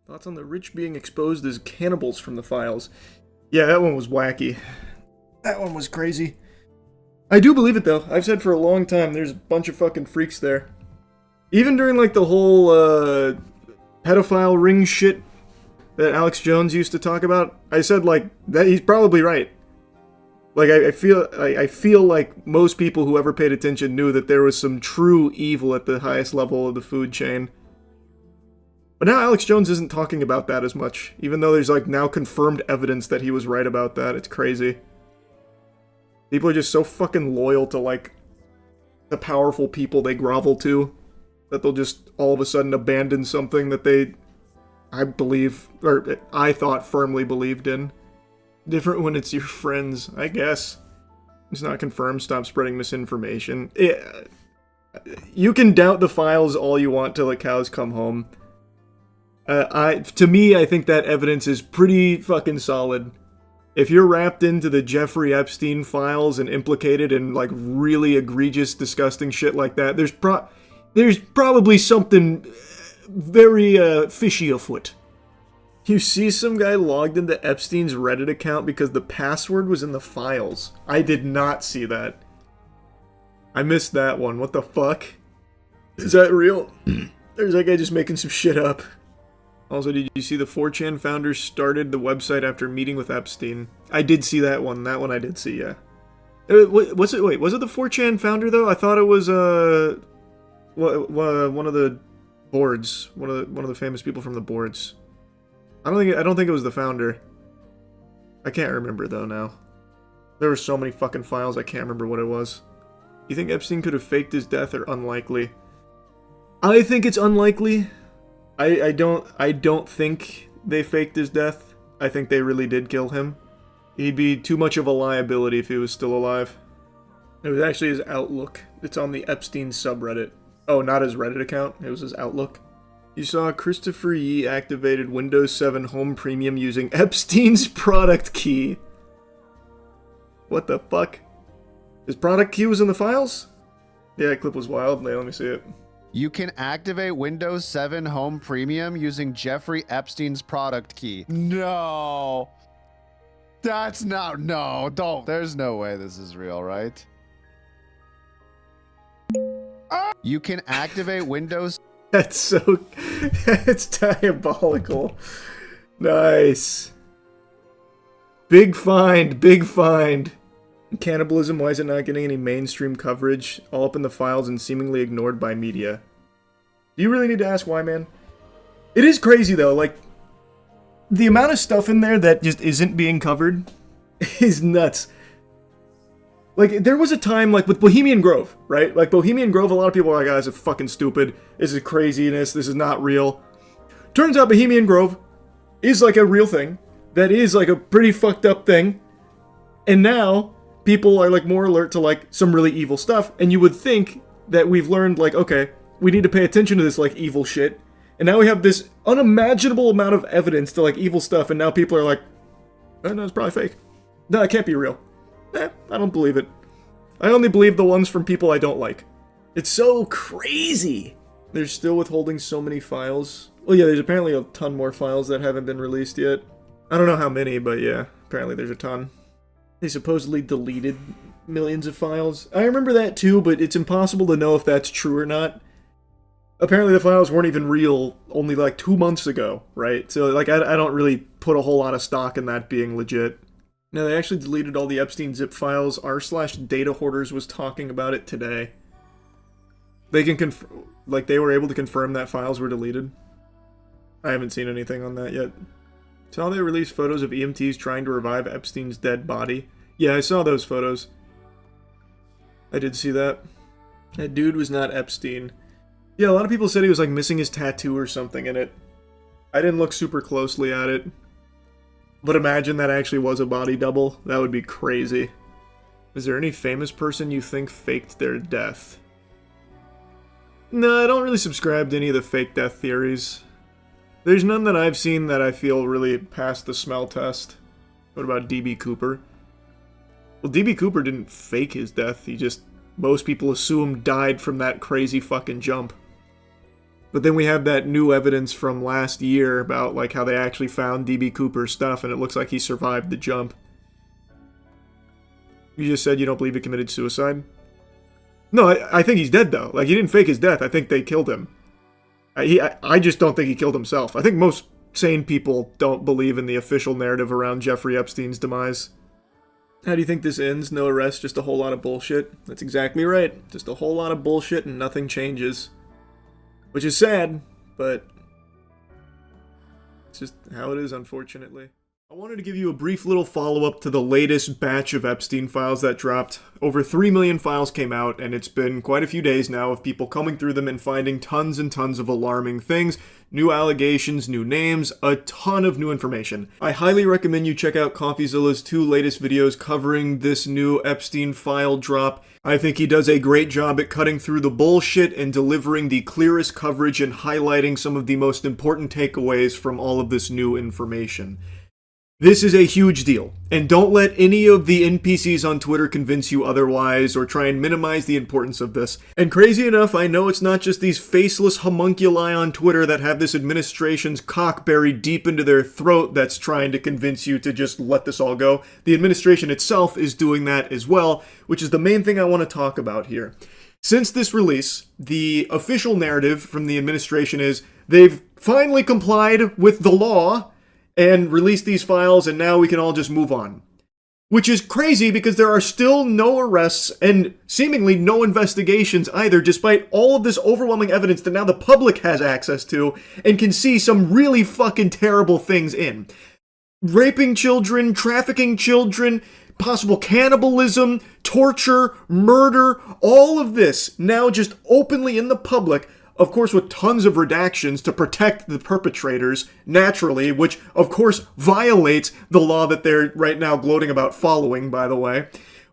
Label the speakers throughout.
Speaker 1: Thoughts on the rich being exposed as cannibals from the files. Yeah, that one was wacky. That one was crazy. I do believe it, though. I've said for a long time there's a bunch of fucking freaks there. Even during, like, the whole, pedophile ring shit that Alex Jones used to talk about, I said, like, that he's probably right. Like, I feel like most people who ever paid attention knew that there was some true evil at the highest level of the food chain. But now Alex Jones isn't talking about that as much, even though there's, like, now confirmed evidence that he was right about that. It's crazy. People are just so fucking loyal to, like, the powerful people they grovel to, that they'll just all of a sudden abandon something that they, I believe, or I thought firmly believed in. Different when it's your friends, I guess. It's not confirmed, stop spreading misinformation. You can doubt the files all you want till the cows come home. To me, I think that evidence is pretty fucking solid. If you're wrapped into the Jeffrey Epstein files and implicated in, like, really egregious, disgusting shit like that, there's probably something very, fishy afoot. You see some guy logged into Epstein's Reddit account because the password was in the files. I did not see that. I missed that one. What the fuck? Is that real? Or is that guy just making some shit up? Also, did you see the 4chan founder started the website after meeting with Epstein? I did see that one. That one I did see, yeah. Was it the 4chan founder, though? I thought it was, one of the boards. One of the famous people from the boards. I don't think it was the founder. I can't remember, though, now. There were so many fucking files, I can't remember what it was. You think Epstein could have faked his death, or unlikely? I think it's unlikely. I don't think they faked his death. I think they really did kill him. He'd be too much of a liability if he was still alive. It was actually his Outlook. It's on the Epstein subreddit. Oh, not his Reddit account. It was his Outlook. You saw Christopher Yee activated Windows 7 Home Premium using Epstein's product key. What the fuck? His product key was in the files? Yeah, that clip was wild. Let me see it.
Speaker 2: You can activate Windows 7 Home Premium using Jeffrey Epstein's product key. No. That's not... No, don't. There's no way this is real, right? You can activate Windows...
Speaker 1: That's so... That's diabolical. Nice. Big find, big find. Cannibalism, why is it not getting any mainstream coverage? All up in the files and seemingly ignored by media. Do you really need to ask why, man? It is crazy, though. Like, the amount of stuff in there that just isn't being covered is nuts. Like, there was a time, like, with Bohemian Grove, right? Like, Bohemian Grove, a lot of people are like, oh, this is fucking stupid. This is craziness. This is not real. Turns out Bohemian Grove is, like, a real thing. That is, like, a pretty fucked up thing. And now people are, like, more alert to, like, some really evil stuff, and you would think that we've learned, like, okay, we need to pay attention to this, like, evil shit, and now we have this unimaginable amount of evidence to, like, evil stuff, and now people are like, oh, no, it's probably fake. No, it can't be real. I don't believe it. I only believe the ones from people I don't like. It's so crazy! They're still withholding so many files. Well, yeah, there's apparently a ton more files that haven't been released yet. I don't know how many, but yeah, apparently there's a ton. They supposedly deleted millions of files. I remember that too, but it's impossible to know if that's true or not. Apparently the files weren't even real only like 2 months ago, right? So like I don't really put a whole lot of stock in that being legit. No, they actually deleted all the Epstein zip files. r/data hoarders was talking about it today. They can they were able to confirm that files were deleted. I haven't seen anything on that yet. Saw they released photos of EMTs trying to revive Epstein's dead body. Yeah, I saw those photos. I did see that. That dude was not Epstein. Yeah, a lot of people said he was like missing his tattoo or something in it. I didn't look super closely at it. But imagine that actually was a body double. That would be crazy. Is there any famous person you think faked their death? No, I don't really subscribe to any of the fake death theories. There's none that I've seen that I feel really passed the smell test. What about D.B. Cooper? Well, D.B. Cooper didn't fake his death. He just, most people assume, died from that crazy fucking jump. But then we have that new evidence from last year about like how they actually found DB Cooper's stuff, and it looks like he survived the jump. You just said you don't believe he committed suicide? No, I think he's dead, though. Like, he didn't fake his death. I think they killed him. I just don't think he killed himself. I think most sane people don't believe in the official narrative around Jeffrey Epstein's demise. How do you think this ends? No arrest, just a whole lot of bullshit? That's exactly right. Just a whole lot of bullshit and nothing changes. Which is sad, but it's just how it is, unfortunately. I wanted to give you a brief little follow-up to the latest batch of Epstein files that dropped. Over 3 million files came out, and it's been quite a few days now of people coming through them and finding tons and tons of alarming things. New allegations, new names, a ton of new information. I highly recommend you check out CompuZilla's 2 latest videos covering this new Epstein file drop. I think he does a great job at cutting through the bullshit and delivering the clearest coverage and highlighting some of the most important takeaways from all of this new information. This is a huge deal, and don't let any of the NPCs on Twitter convince you otherwise or try and minimize the importance of this. And crazy enough, I know it's not just these faceless homunculi on Twitter that have this administration's cock buried deep into their throat that's trying to convince you to just let this all go. The administration itself is doing that as well, which is the main thing I want to talk about here. Since this release, the official narrative from the administration is they've finally complied with the law and release these files, and now we can all just move on. Which is crazy because there are still no arrests and seemingly no investigations either, despite all of this overwhelming evidence that now the public has access to and can see some really fucking terrible things in. Raping children, trafficking children, possible cannibalism, torture, murder, all of this now just openly in the public. Of course, with tons of redactions to protect the perpetrators, naturally, which, of course, violates the law that they're right now gloating about following, by the way.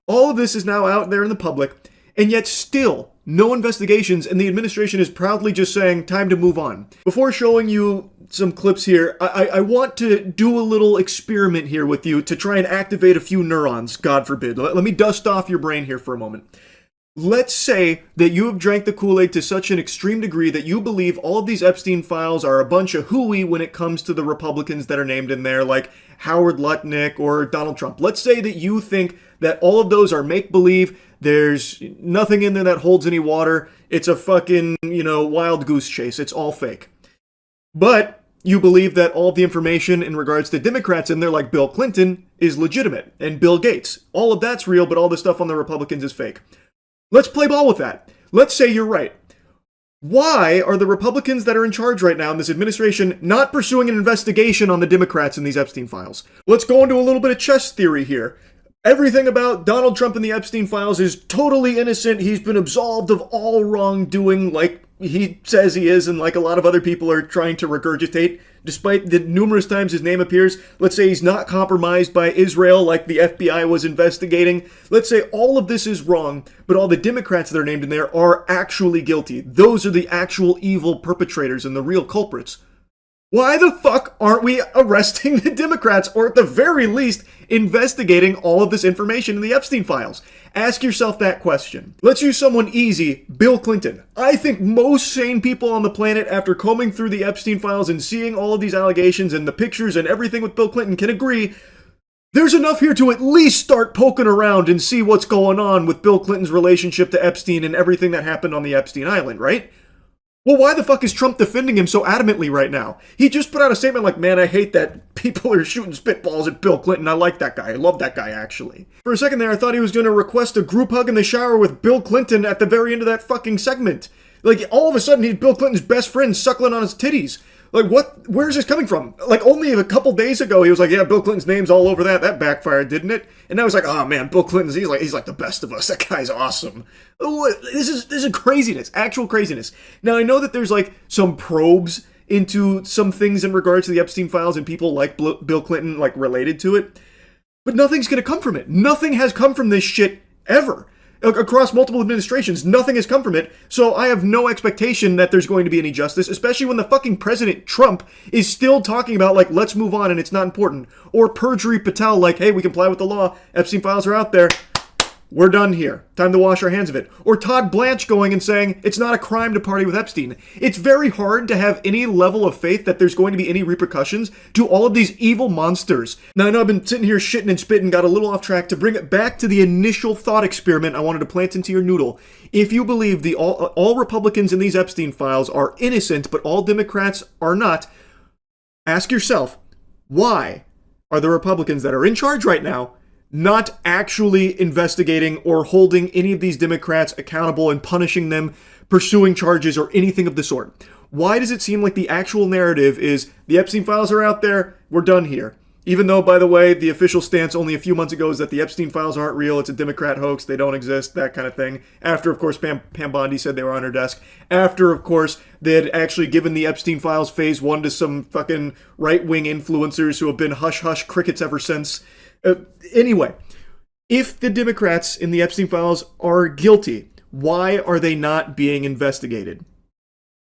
Speaker 1: All of this is now out there in the public, and yet still, no investigations, and the administration is proudly just saying, time to move on. Before showing you some clips here, I want to do a little experiment here with you to try and activate a few neurons, God forbid. Let me dust off your brain here for a moment. Let's say that you have drank the Kool-Aid to such an extreme degree that you believe all of these Epstein files are a bunch of hooey when it comes to the Republicans that are named in there, like Howard Lutnick or Donald Trump. Let's say that you think that all of those are make-believe, there's nothing in there that holds any water, it's a fucking, wild goose chase, it's all fake. But you believe that all of the information in regards to Democrats in there, like Bill Clinton, is legitimate, and Bill Gates. All of that's real, but all the stuff on the Republicans is fake. Let's play ball with that. Let's say you're right. Why are the Republicans that are in charge right now in this administration not pursuing an investigation on the Democrats in these Epstein files? Let's go into a little bit of chess theory here. Everything about Donald Trump and the Epstein files is totally innocent. He's been absolved of all wrongdoing like he says he is and like a lot of other people are trying to regurgitate. Despite the numerous times his name appears, let's say he's not compromised by Israel like the FBI was investigating. Let's say all of this is wrong, but all the Democrats that are named in there are actually guilty. Those are the actual evil perpetrators and the real culprits. Why the fuck aren't we arresting the Democrats, or at the very least, investigating all of this information in the Epstein files? Ask yourself that question. Let's use someone easy, Bill Clinton. I think most sane people on the planet, after combing through the Epstein files and seeing all of these allegations and the pictures and everything with Bill Clinton, can agree there's enough here to at least start poking around and see what's going on with Bill Clinton's relationship to Epstein and everything that happened on the Epstein Island, right? Well, why the fuck is Trump defending him so adamantly right now? He just put out a statement like, man, I hate that people are shooting spitballs at Bill Clinton. I like that guy. I love that guy, actually. For a second there, I thought he was going to request a group hug in the shower with Bill Clinton at the very end of that fucking segment. Like, all of a sudden, he's Bill Clinton's best friend suckling on his titties. Like, what? Where's this coming from? Like, only a couple days ago, he was like, yeah, Bill Clinton's name's all over that. That backfired, didn't it? And now he's like, oh, man, Bill Clinton's, he's like the best of us. That guy's awesome. This is craziness, actual craziness. Now, I know that there's, like, some probes into some things in regards to the Epstein files and people like Bill Clinton, like, related to it. But nothing's going to come from it. Nothing has come from this shit ever. Across multiple administrations, nothing has come from it, so I have no expectation that there's going to be any justice, especially when the fucking President Trump is still talking about, like, let's move on and it's not important. Or Perjury Patel, like, hey, we comply with the law, Epstein files are out there, we're done here. Time to wash our hands of it. Or Todd Blanche going and saying, it's not a crime to party with Epstein. It's very hard to have any level of faith that there's going to be any repercussions to all of these evil monsters. Now, I know I've been sitting here shitting and spitting, got a little off track. To bring it back to the initial thought experiment I wanted to plant into your noodle. If you believe all Republicans in these Epstein files are innocent, but all Democrats are not, ask yourself, why are the Republicans that are in charge right now not actually investigating or holding any of these Democrats accountable and punishing them, pursuing charges, or anything of the sort? Why does it seem like the actual narrative is the Epstein files are out there, we're done here? Even though, by the way, the official stance only a few months ago is that the Epstein files aren't real, it's a Democrat hoax, they don't exist, that kind of thing. After, of course, Pam Bondi said they were on her desk. After, of course, they had actually given the Epstein files phase 1 to some fucking right-wing influencers who have been hush-hush crickets ever since. Anyway, if the Democrats in the Epstein files are guilty, why are they not being investigated?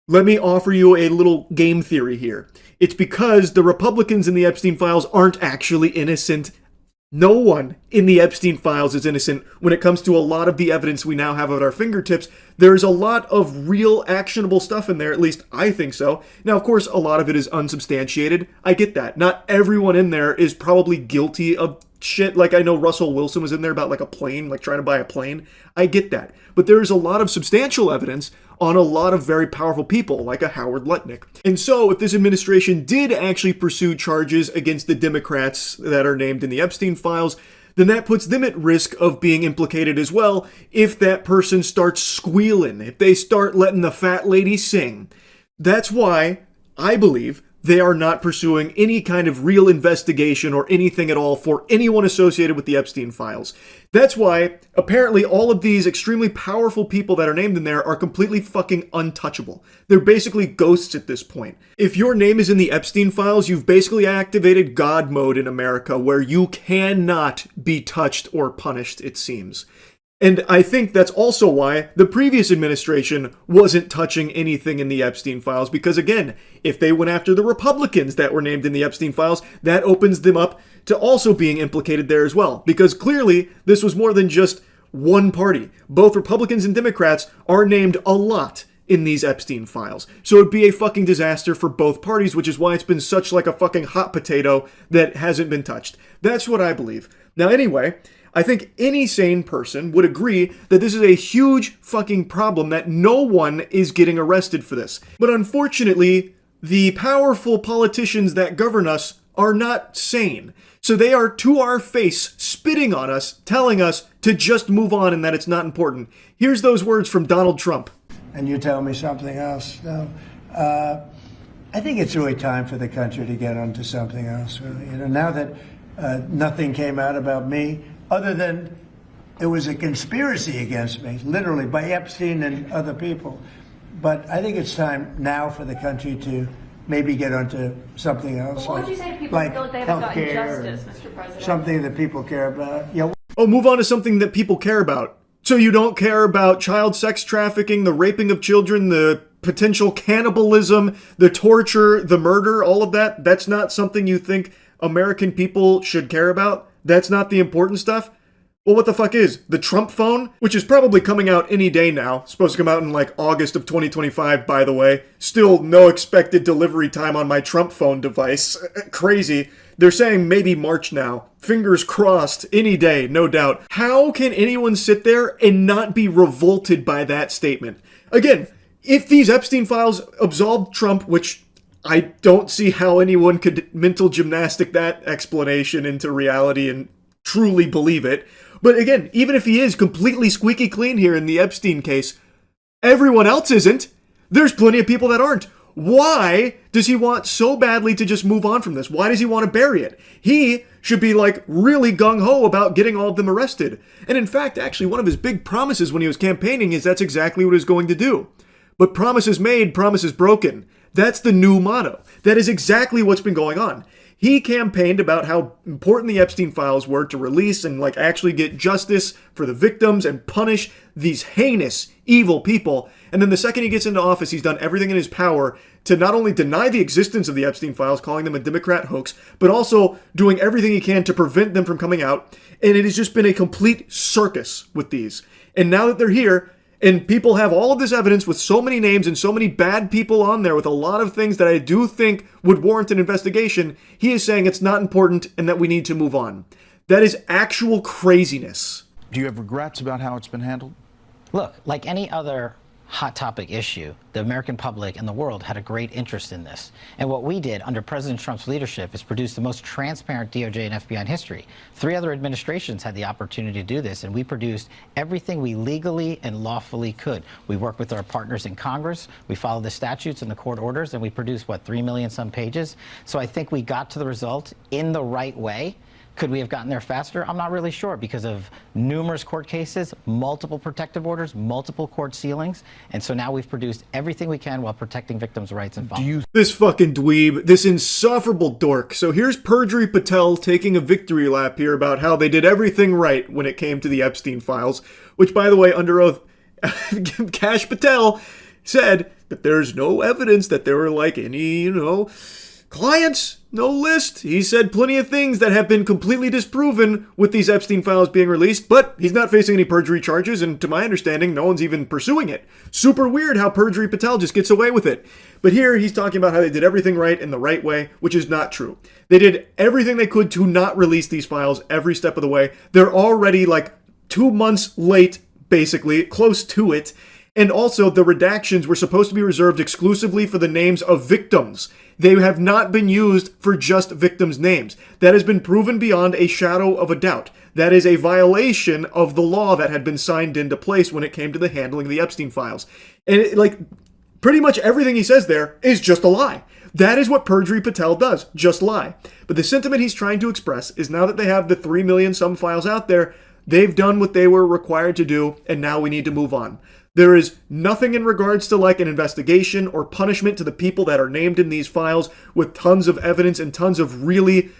Speaker 1: Let me offer you a little game theory here. It's because the Republicans in the Epstein files aren't actually innocent. No one in the Epstein files is innocent when it comes to a lot of the evidence we now have at our fingertips. There's a lot of real actionable stuff in there, at least I think so. Now, of course, a lot of it is unsubstantiated. I get that. Not everyone in there is probably guilty of shit. Like, I know Russell Wilson was in there about like a plane, like trying to buy a plane. I get that. But there's a lot of substantial evidence on a lot of very powerful people, like a Howard Lutnick. And so, if this administration did actually pursue charges against the Democrats that are named in the Epstein files, then that puts them at risk of being implicated as well if that person starts squealing, if they start letting the fat lady sing. That's why I believe they are not pursuing any kind of real investigation or anything at all for anyone associated with the Epstein files. That's why, apparently, all of these extremely powerful people that are named in there are completely fucking untouchable. They're basically ghosts at this point. If your name is in the Epstein files, you've basically activated God mode in America, where you cannot be touched or punished, it seems. And I think that's also why the previous administration wasn't touching anything in the Epstein files, because again, if they went after the Republicans that were named in the Epstein files, that opens them up to also being implicated there as well. Because clearly, this was more than just one party. Both Republicans and Democrats are named a lot in these Epstein files. So it'd be a fucking disaster for both parties, which is why it's been such like a fucking hot potato that hasn't been touched. That's what I believe. Now anyway, I think any sane person would agree that this is a huge fucking problem, that no one is getting arrested for this. But unfortunately, the powerful politicians that govern us are not sane. So they are to our face spitting on us, telling us to just move on and that it's not important. Here's those words from Donald Trump.
Speaker 3: And you tell me something else. No, I think it's really time for the country to get onto something else. Really. You know, now that nothing came out about me, other than it was a conspiracy against me, literally, by Epstein and other people. But I think it's time now for the country to maybe get onto something else.
Speaker 4: What would you say to people who feel like they haven't gotten justice, Mr. President?
Speaker 3: Something that people care about. Yeah.
Speaker 1: Oh, move on to something that people care about. So you don't care about child sex trafficking, the raping of children, the potential cannibalism, the torture, the murder, all of that? That's not something you think American people should care about? That's not the important stuff? Well, what the fuck is? The Trump phone? Which is probably coming out any day now. Supposed to come out in like August of 2025, by the way. Still no expected delivery time on my Trump phone device. Crazy. They're saying maybe March now. Fingers crossed, any day, no doubt. How can anyone sit there and not be revolted by that statement? Again, if these Epstein files absolved Trump, which I don't see how anyone could mental gymnastic that explanation into reality and truly believe it. But again, even if he is completely squeaky clean here in the Epstein case, everyone else isn't. There's plenty of people that aren't. Why does he want so badly to just move on from this? Why does he want to bury it? He should be like really gung-ho about getting all of them arrested. And in fact, actually, one of his big promises when he was campaigning is that's exactly what he's going to do. But promises made, promises broken. That's the new motto. That is exactly what's been going on. He campaigned about how important the Epstein files were to release and like actually get justice for the victims and punish these heinous, evil people. And then the second he gets into office, he's done everything in his power to not only deny the existence of the Epstein files, calling them a Democrat hoax, but also doing everything he can to prevent them from coming out. And it has just been a complete circus with these. And now that they're here, and people have all of this evidence with so many names and so many bad people on there with a lot of things that I do think would warrant an investigation, he is saying it's not important and that we need to move on. That is actual craziness.
Speaker 5: Do you have regrets about how it's been handled?
Speaker 6: Look, like any other hot topic issue, the American public and the world had a great interest in this. And what we did under President Trump's leadership is produce the most transparent DOJ and FBI in history. 3 other administrations had the opportunity to do this, and we produced everything we legally and lawfully could. We worked with our partners in Congress, we followed the statutes and the court orders, and we produced, 3 million some pages? So I think we got to the result in the right way. Could we have gotten there faster? I'm not really sure because of numerous court cases, multiple protective orders, multiple court sealings. And so now we've produced everything we can while protecting victims' rights and following.
Speaker 1: This fucking dweeb, this insufferable dork. So here's Perjury Patel taking a victory lap here about how they did everything right when it came to the Epstein files, which, by the way, under oath, Kash Patel said that there's no evidence that there were like any, clients, no list. He said plenty of things that have been completely disproven with these Epstein files being released, but he's not facing any perjury charges, and to my understanding, no one's even pursuing it. Super weird how Perjury Patel just gets away with it. But here, he's talking about how they did everything right in the right way, which is not true. They did everything they could to not release these files every step of the way. They're already like 2 months late, basically, close to it. And also, the redactions were supposed to be reserved exclusively for the names of victims. They have not been used for just victims' names. That has been proven beyond a shadow of a doubt. That is a violation of the law that had been signed into place when it came to the handling of the Epstein files. And pretty much everything he says there is just a lie. That is what Perjury Patel does, just lie. But the sentiment he's trying to express is now that they have the 3 million some files out there, they've done what they were required to do, and now we need to move on. There is nothing in regards to like an investigation or punishment to the people that are named in these files with tons of evidence and tons of really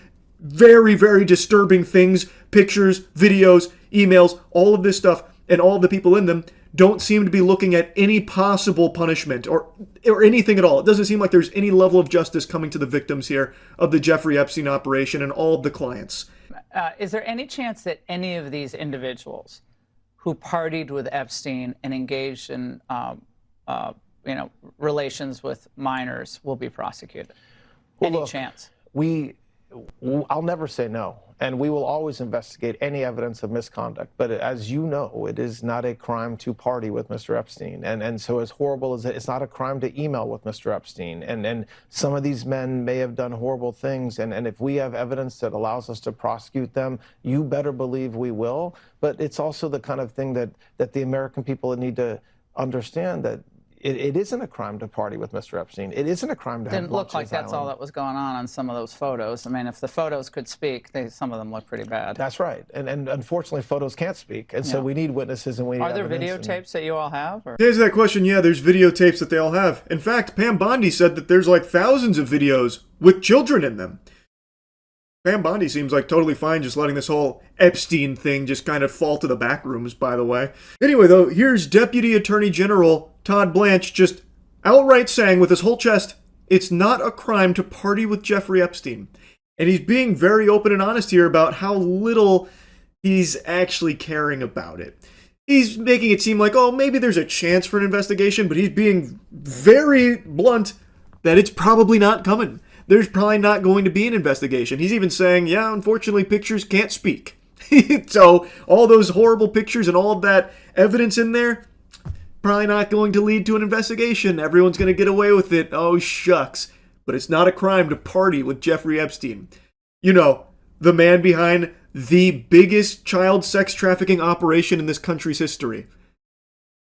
Speaker 1: very, very disturbing things, pictures, videos, emails, all of this stuff, and all of the people in them don't seem to be looking at any possible punishment or anything at all. It doesn't seem like there's any level of justice coming to the victims here of the Jeffrey Epstein operation and all of the clients.
Speaker 7: Is there any chance that any of these individuals who partied with Epstein and engaged in, relations with minors will be prosecuted?
Speaker 8: Well,
Speaker 7: Any
Speaker 8: look,
Speaker 7: chance?
Speaker 8: I'll never say no, and we will always investigate any evidence of misconduct. But as you know, it is not a crime to party with Mr. Epstein, and so as horrible as it's not a crime to email with Mr. Epstein. And some of these men may have done horrible things, and if we have evidence that allows us to prosecute them, you better believe we will. But it's also the kind of thing that the American people need to understand that. It isn't a crime to party with Mr. Epstein. It isn't a crime to have
Speaker 7: Didn't look like that's all that was going on some of those photos. I mean, if the photos could speak, some of them look pretty bad.
Speaker 8: That's right. And unfortunately, photos can't speak. And so we need witnesses and we need
Speaker 7: Are there
Speaker 8: evidence
Speaker 7: videotapes that you all have? Or?
Speaker 1: To answer that question, yeah, there's videotapes that they all have. In fact, Pam Bondi said that there's like thousands of videos with children in them. Pam Bondi seems like totally fine just letting this whole Epstein thing just kind of fall to the back rooms, by the way. Anyway, though, here's Deputy Attorney General Todd Blanche just outright saying with his whole chest, it's not a crime to party with Jeffrey Epstein. And he's being very open and honest here about how little he's actually caring about it. He's making it seem like, oh, maybe there's a chance for an investigation, but he's being very blunt that it's probably not coming. There's probably not going to be an investigation. He's even saying, yeah, unfortunately, pictures can't speak. So all those horrible pictures and all of that evidence in there, probably not going to lead to an investigation. Everyone's going to get away with it. Oh, shucks. But it's not a crime to party with Jeffrey Epstein. You know, the man behind the biggest child sex trafficking operation in this country's history.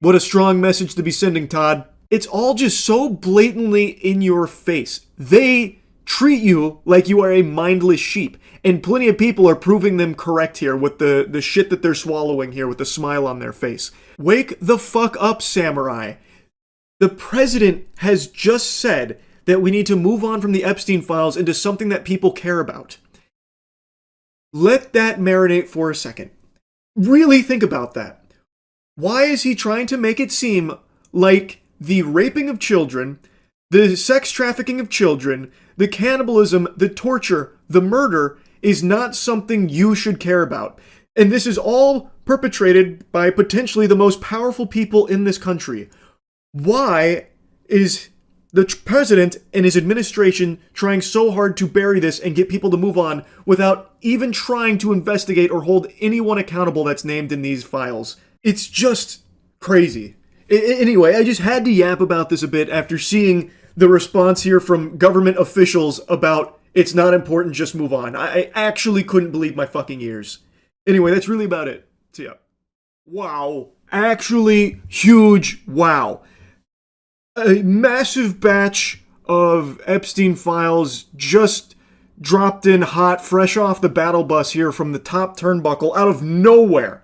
Speaker 1: What a strong message to be sending, Todd. It's all just so blatantly in your face. They treat you like you are a mindless sheep. And plenty of people are proving them correct here with the shit that they're swallowing here with the smile on their face. Wake the fuck up, samurai. The president has just said that we need to move on from the Epstein files into something that people care about. Let that marinate for a second. Really think about that. Why is he trying to make it seem like the raping of children, the sex trafficking of children, the cannibalism, the torture, the murder is not something you should care about? And this is all perpetrated by potentially the most powerful people in this country. Why is the president and his administration trying so hard to bury this and get people to move on without even trying to investigate or hold anyone accountable that's named in these files? It's just crazy. Anyway, I just had to yap about this a bit after seeing the response here from government officials about it's not important, just move on. I actually couldn't believe my fucking ears. Anyway, that's really about it. So yeah. Wow. Actually, huge wow. A massive batch of Epstein files just dropped in hot, fresh off the battle bus here from the top turnbuckle out of nowhere.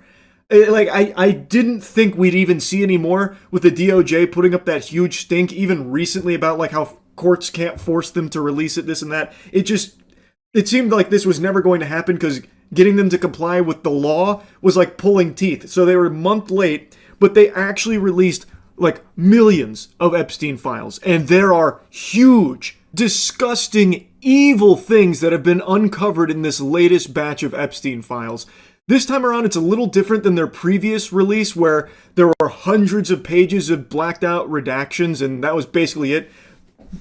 Speaker 1: Like, I didn't think we'd even see any more with the DOJ putting up that huge stink even recently about like how courts can't force them to release it, this and that. It seemed like this was never going to happen because getting them to comply with the law was like pulling teeth. So they were a month late, but they actually released like millions of Epstein files. And there are huge, disgusting, evil things that have been uncovered in this latest batch of Epstein files. This time around, it's a little different than their previous release where there were hundreds of pages of blacked out redactions and that was basically it.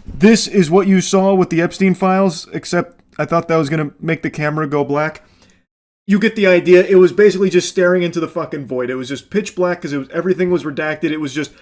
Speaker 1: This is what you saw with the Epstein files, except I thought that was going to make the camera go black. You get the idea. It was basically just staring into the fucking void. It was just pitch black because everything was redacted. It was just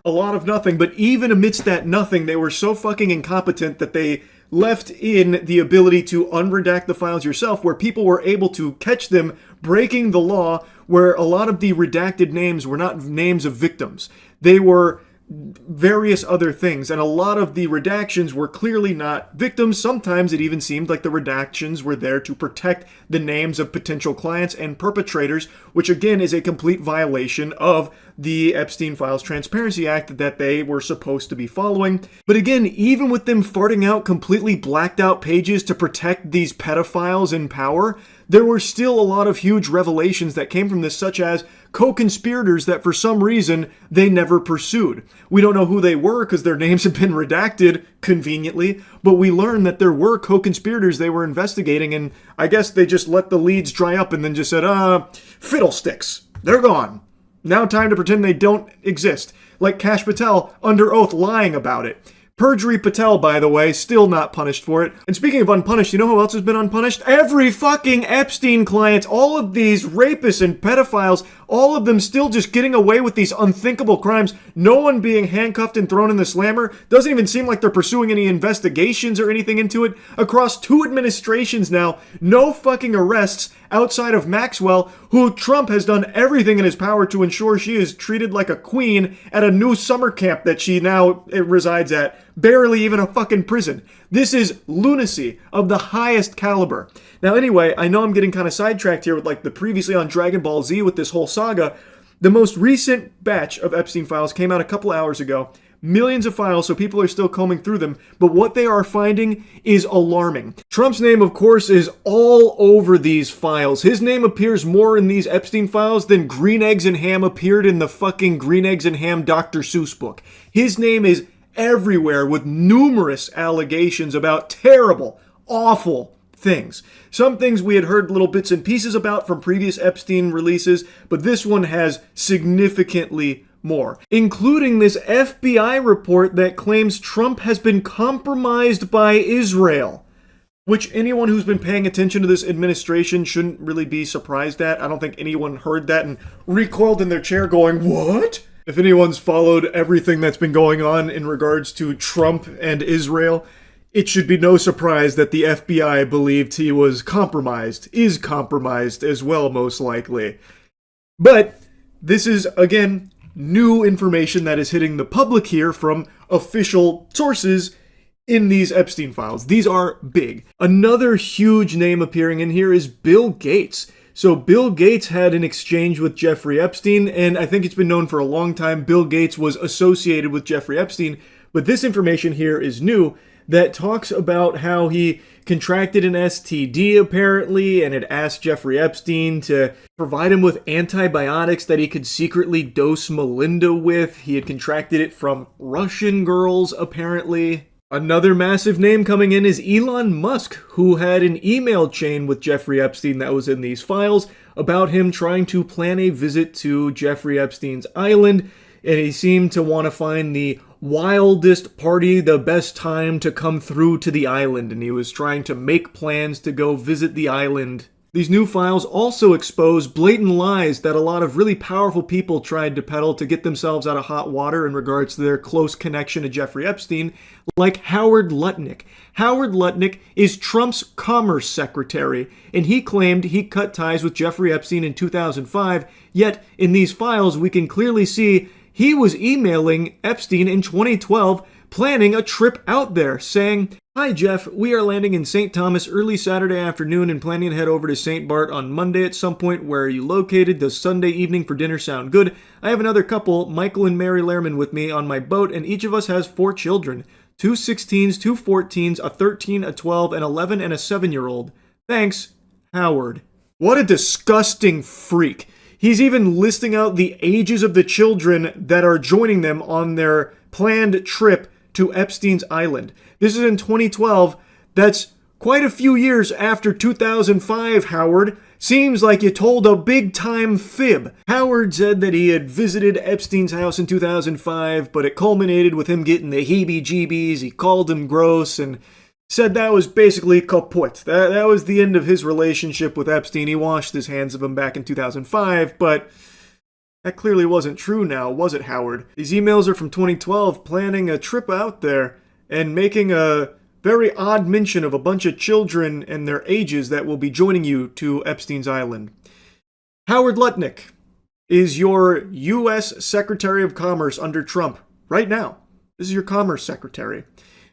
Speaker 1: a lot of nothing. But even amidst that nothing, they were so fucking incompetent that they left in the ability to unredact the files yourself, where people were able to catch them breaking the law, where a lot of the redacted names were not names of victims. They were various other things, and a lot of the redactions were clearly not victims. Sometimes it even seemed like the redactions were there to protect the names of potential clients and perpetrators, which again is a complete violation of the Epstein Files Transparency Act that they were supposed to be following. But again, even with them farting out completely blacked out pages to protect these pedophiles in power, there were still a lot of huge revelations that came from this, such as co-conspirators that for some reason they never pursued. We don't know who they were because their names have been redacted conveniently, but we learned that there were co-conspirators they were investigating, and I guess they just let the leads dry up and then just said, fiddlesticks, they're gone. Now time to pretend they don't exist. Like Kash Patel under oath lying about it. Perjury Patel, by the way, still not punished for it. And speaking of unpunished, you know who else has been unpunished? Every fucking Epstein client, all of these rapists and pedophiles, all of them still just getting away with these unthinkable crimes. No one being handcuffed and thrown in the slammer. Doesn't even seem like they're pursuing any investigations or anything into it. Across 2 administrations now, no fucking arrests outside of Maxwell, who Trump has done everything in his power to ensure she is treated like a queen at a new summer camp that she now resides at. Barely even a fucking prison. This is lunacy of the highest caliber. Now anyway, I know I'm getting kind of sidetracked here with like the previously on Dragon Ball Z with this whole saga. The most recent batch of Epstein files came out a couple hours ago. Millions of files, so people are still combing through them, but what they are finding is alarming. Trump's name, of course, is all over these files. His name appears more in these Epstein files than Green Eggs and Ham appeared in the fucking Green Eggs and Ham Dr. Seuss book. His name is everywhere with numerous allegations about terrible, awful things. Some things we had heard little bits and pieces about from previous Epstein releases, but this one has significantly more, including this FBI report that claims Trump has been compromised by Israel, which anyone who's been paying attention to this administration shouldn't really be surprised at. I don't think anyone heard that and recoiled in their chair going, "What?" If anyone's followed everything that's been going on in regards to Trump and Israel, it should be no surprise that the FBI believed he was compromised, is compromised as well, most likely. But this is, again, new information that is hitting the public here from official sources in these Epstein files. These are big. Another huge name appearing in here is Bill Gates. So Bill Gates had an exchange with Jeffrey Epstein, and I think it's been known for a long time Bill Gates was associated with Jeffrey Epstein, But this information here is new that talks about how he contracted an STD apparently and had asked Jeffrey Epstein to provide him with antibiotics that he could secretly dose Melinda with. He had contracted it from Russian girls apparently. Another massive name coming in is Elon Musk, who had an email chain with Jeffrey Epstein that was in these files about him trying to plan a visit to Jeffrey Epstein's island, and he seemed to want to find the wildest party, the best time to come through to the island, and he was trying to make plans to go visit the island. These new files also expose blatant lies that a lot of really powerful people tried to peddle to get themselves out of hot water in regards to their close connection to Jeffrey Epstein, like Howard Lutnick. Howard Lutnick is Trump's commerce secretary, and he claimed he cut ties with Jeffrey Epstein in 2005, yet in these files we can clearly see he was emailing Epstein in 2012, planning a trip out there, saying, "Hi Jeff, we are landing in St. Thomas early Saturday afternoon and planning to head over to St. Bart on Monday at some point. Where are you located? Does Sunday evening for dinner sound good? I have another couple, Michael and Mary Lehrman, with me on my boat, and each of us has 4 children. 2 16s, 2 14s, a 13, a 12, an 11, and a 7-year-old. Thanks, Howard." What a disgusting freak. He's even listing out the ages of the children that are joining them on their planned trip to Epstein's Island. This is in 2012. That's quite a few years after 2005, Howard. Seems like you told a big-time fib. Howard said that he had visited Epstein's house in 2005, but it culminated with him getting the heebie-jeebies. He called him gross and said that was basically kaput. That was the end of his relationship with Epstein. He washed his hands of him back in 2005, but that clearly wasn't true now, was it, Howard? These emails are from 2012, planning a trip out there and making a very odd mention of a bunch of children and their ages that will be joining you to Epstein's Island. Howard Lutnick is your U.S. Secretary of Commerce under Trump right now. This is your Commerce Secretary.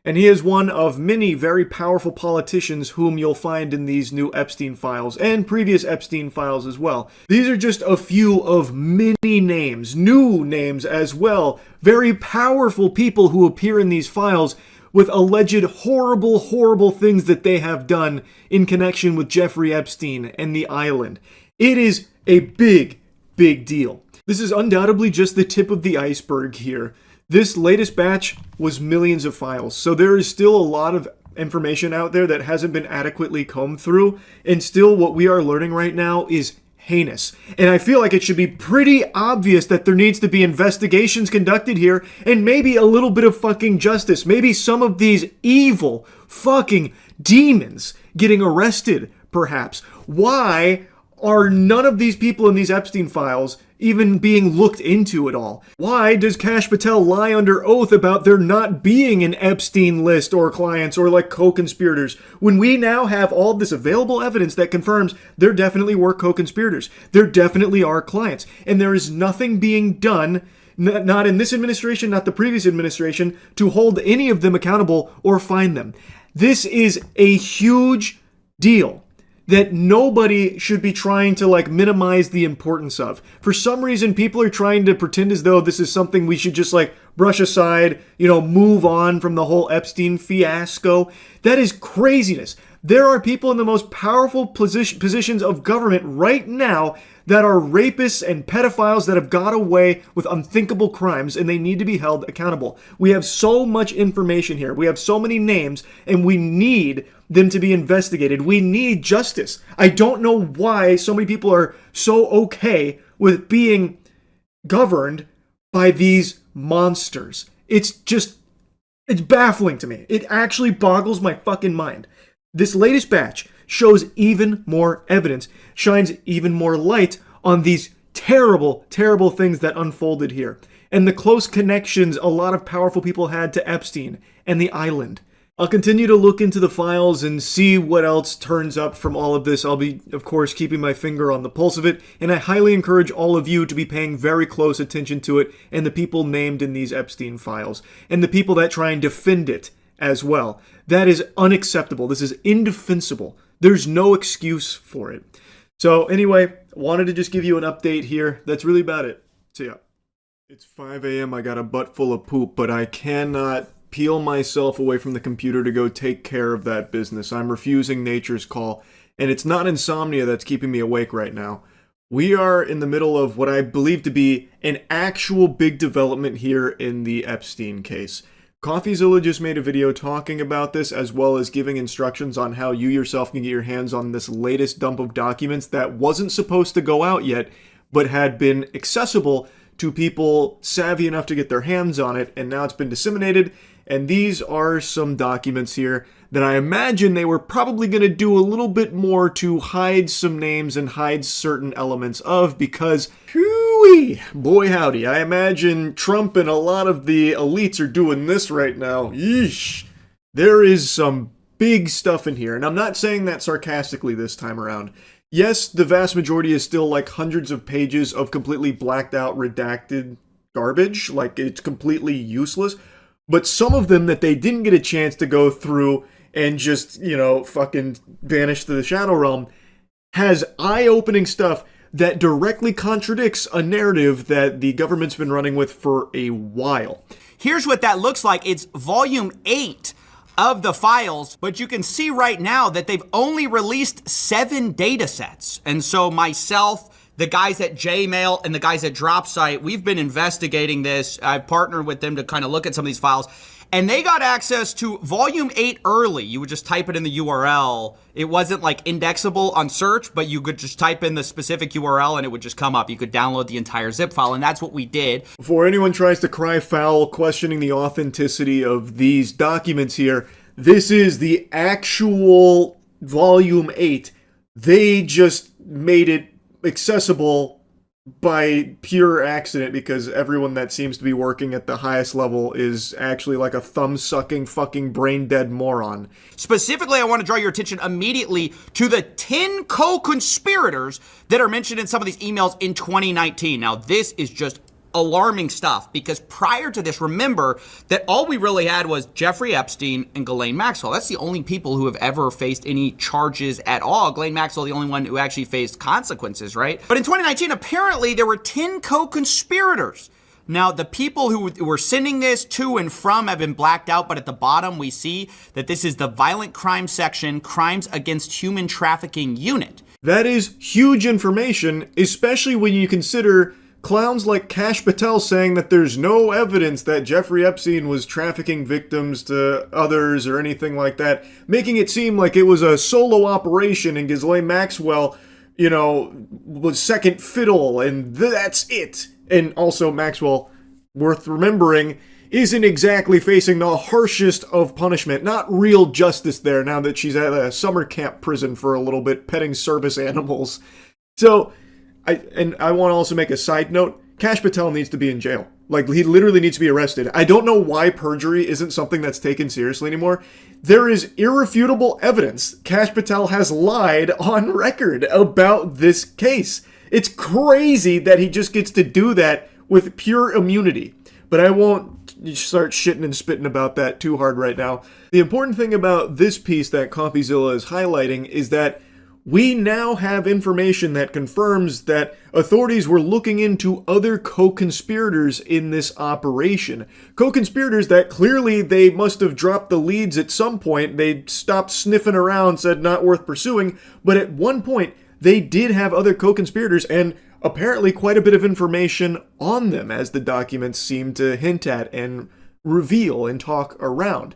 Speaker 1: And he is one of many very powerful politicians whom you'll find in these new Epstein files and previous Epstein files as well. These are just a few of many names, new names as well, very powerful people who appear in these files with alleged horrible, horrible things that they have done in connection with Jeffrey Epstein and the island. It is a big, big deal. This is undoubtedly just the tip of the iceberg here. This latest batch was millions of files, so there is still a lot of information out there that hasn't been adequately combed through, and still what we are learning right now is heinous. And I feel like it should be pretty obvious that there needs to be investigations conducted here, and maybe a little bit of fucking justice. Maybe some of these evil fucking demons getting arrested, perhaps. Why are none of these people in these Epstein files even being looked into at all? Why does Kash Patel lie under oath about there not being an Epstein list or clients or like co-conspirators when we now have all this available evidence that confirms there definitely were co-conspirators? There definitely are clients. And there is nothing being done, not in this administration, not the previous administration, to hold any of them accountable or find them. This is a huge deal that nobody should be trying to like minimize the importance of. For some reason, people are trying to pretend as though this is something we should just like brush aside, move on from the whole Epstein fiasco. That is craziness. There are people in the most powerful positions of government right now that are rapists and pedophiles that have got away with unthinkable crimes, and they need to be held accountable. We have so much information here. We have so many names, and we need them to be investigated. We need justice. I don't know why so many people are so okay with being governed by these monsters. It's baffling to me. It actually boggles my fucking mind. This latest batch shows even more evidence, shines even more light on these terrible, terrible things that unfolded here, and the close connections a lot of powerful people had to Epstein and the island. I'll continue to look into the files and see what else turns up from all of this. I'll be, of course, keeping my finger on the pulse of it, and I highly encourage all of you to be paying very close attention to it and the people named in these Epstein files, and the people that try and defend it as well. That is unacceptable. This is indefensible. There's no excuse for it. So anyway, wanted to just give you an update here. That's really about it. See ya. It's 5 a.m. I got a butt full of poop, but I cannot peel myself away from the computer to go take care of that business. I'm refusing nature's call, and it's not insomnia that's keeping me awake right now. We are in the middle of what I believe to be an actual big development here in the Epstein case. CoffeeZilla just made a video talking about this, as well as giving instructions on how you yourself can get your hands on this latest dump of documents that wasn't supposed to go out yet, but had been accessible to people savvy enough to get their hands on it, and now it's been disseminated. And these are some documents here that I imagine they were probably going to do a little bit more to hide some names and hide certain elements of, because, whoo-wee, boy howdy, I imagine Trump and a lot of the elites are doing this right now. Yeesh. There is some big stuff in here, and I'm not saying that sarcastically this time around. Yes, the vast majority is still like hundreds of pages of completely blacked out, redacted garbage, like it's completely useless. But some of them that they didn't get a chance to go through and just, fucking vanish to the shadow realm has eye-opening stuff that directly contradicts a narrative that the government's been running with for a while.
Speaker 9: Here's what that looks like. It's volume 8 of the files, but you can see right now that they've only released 7 data sets. And so myself, the guys at Jmail, and the guys at DropSite, we've been investigating this. I've partnered with them to kind of look at some of these files, and they got access to volume 8 early. You would just type it in the URL. It wasn't like indexable on search, but you could just type in the specific URL and it would just come up. You could download the entire zip file, and that's what we did.
Speaker 1: Before anyone tries to cry foul questioning the authenticity of these documents here, this is the actual volume 8. They just made it accessible by pure accident because everyone that seems to be working at the highest level is actually like a thumb-sucking fucking brain-dead moron.
Speaker 9: Specifically, I want to draw your attention immediately to the 10 co-conspirators that are mentioned in some of these emails in 2019. Now, this is just alarming stuff, because prior to this, remember that all we really had was Jeffrey Epstein and Ghislaine Maxwell. That's the only people who have ever faced any charges at all. Ghislaine Maxwell, the only one who actually faced consequences, right? But in 2019, apparently there were 10 co-conspirators. Now, the people who were sending this to and from have been blacked out, but at the bottom we see that this is the Violent Crime Section, Crimes Against Human Trafficking Unit.
Speaker 1: That is huge information, especially when you consider clowns like Kash Patel saying that there's no evidence that Jeffrey Epstein was trafficking victims to others or anything like that, making it seem like it was a solo operation and Ghislaine Maxwell, was second fiddle and that's it. And also Maxwell, worth remembering, isn't exactly facing the harshest of punishment. Not real justice there now that she's at a summer camp prison for a little bit petting service animals. So I want to also make a side note. Kash Patel needs to be in jail. Like, he literally needs to be arrested. I don't know why perjury isn't something that's taken seriously anymore. There is irrefutable evidence Kash Patel has lied on record about this case. It's crazy that he just gets to do that with pure immunity. But I won't start shitting and spitting about that too hard right now. The important thing about this piece that CoffeeZilla is highlighting is that we now have information that confirms that authorities were looking into other co-conspirators in this operation. Co-conspirators that clearly they must have dropped the leads at some point. They stopped sniffing around, said not worth pursuing, but at one point they did have other co-conspirators and apparently quite a bit of information on them, as the documents seem to hint at and reveal and talk around.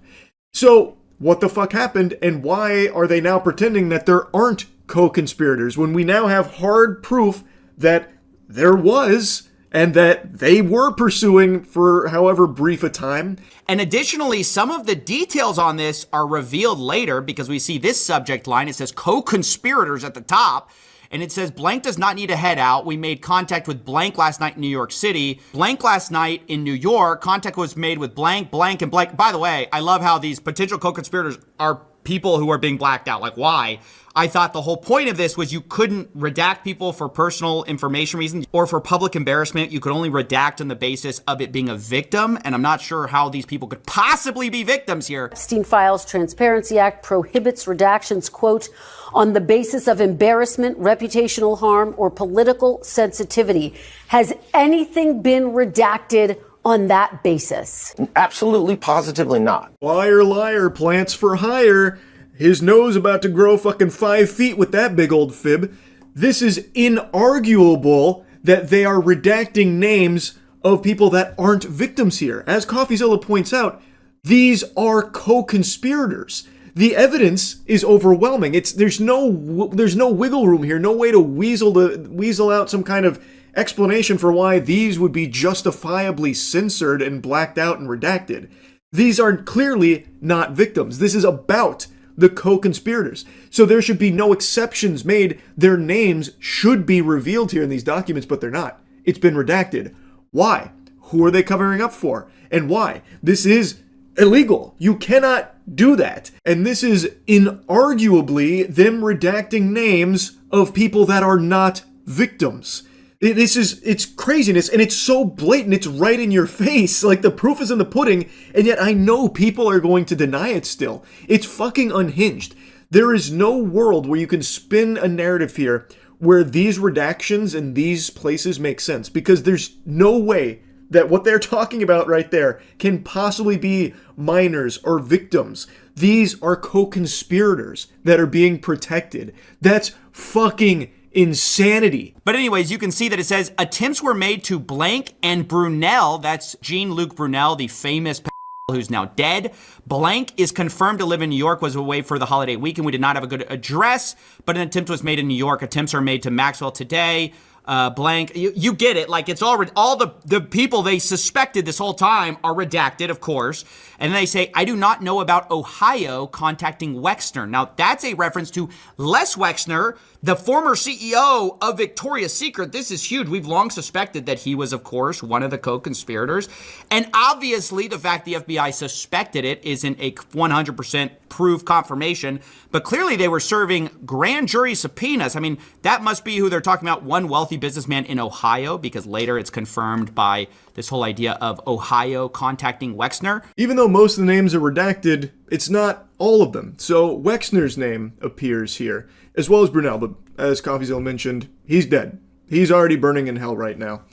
Speaker 1: So what the fuck happened, and why are they now pretending that there aren't co-conspirators when we now have hard proof that there was and that they were pursuing for however brief a time?
Speaker 9: And additionally, some of the details on this are revealed later, because we see this subject line. It says co-conspirators at the top. And it says, blank does not need to head out. We made contact with blank last night in New York City. Blank last night in New York. Contact was made with blank, blank, and blank. By the way, I love how these potential co-conspirators are people who are being blacked out. Like, why? I thought the whole point of this was you couldn't redact people for personal information reasons or for public embarrassment. You could only redact on the basis of it being a victim. And I'm not sure how these people could possibly be victims here.
Speaker 10: Epstein Files Transparency Act prohibits redactions, quote, on the basis of embarrassment, reputational harm, or political sensitivity. Has anything been redacted on that basis?
Speaker 8: Absolutely, positively not.
Speaker 1: Liar, liar, plants for hire. His nose about to grow fucking 5 feet with that big old fib. This is inarguable that they are redacting names of people that aren't victims here. As CoffeeZilla points out, these are co-conspirators. The evidence is overwhelming. There's no wiggle room here, no way to weasel out some kind of explanation for why these would be justifiably censored and blacked out and redacted. These are clearly not victims. This is about the co-conspirators. So there should be no exceptions made. Their names should be revealed here in these documents, but they're not. It's been redacted. Why? Who are they covering up for? And why? This is illegal. You cannot do that. And this is inarguably them redacting names of people that are not victims. It's craziness, and it's so blatant, it's right in your face. Like, the proof is in the pudding, and yet I know people are going to deny it still. It's fucking unhinged. There is no world where you can spin a narrative here where these redactions in these places make sense, because there's no way that what they're talking about right there can possibly be minors or victims. These are co-conspirators that are being protected. That's fucking insanity.
Speaker 9: But anyways, you can see that it says attempts were made to blank and Brunel, that's Jean-Luc Brunel, the famous who's now dead. Blank is confirmed to live in New York, was away for the holiday weekend. We did not have a good address, but an attempt was made in New York. Attempts are made to Maxwell today. Blank, you get it. Like, it's all the people they suspected this whole time are redacted, of course. And then they say, I do not know about Ohio contacting Wexner. Now, that's a reference to Les Wexner, the former CEO of Victoria's Secret. This is huge. We've long suspected that he was, of course, one of the co-conspirators. And obviously, the fact the FBI suspected it isn't a 100% proof confirmation. But clearly, they were serving grand jury subpoenas. I mean, that must be who they're talking about, one wealthy businessman in Ohio, because later it's confirmed by this whole idea of Ohio contacting Wexner.
Speaker 1: Even though most of the names are redacted, it's not all of them. So Wexner's name appears here, as well as Brunel, but as CoffeeZilla mentioned, he's dead. He's already burning in hell right now.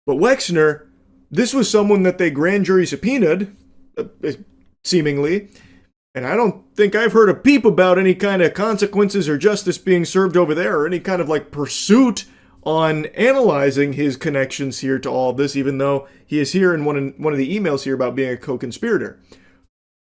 Speaker 1: But Wexner, this was someone that they grand jury subpoenaed, seemingly, and I don't think I've heard a peep about any kind of consequences or justice being served over there, or any kind of like pursuit on analyzing his connections here to all of this, even though he is here in one of the emails here about being a co-conspirator.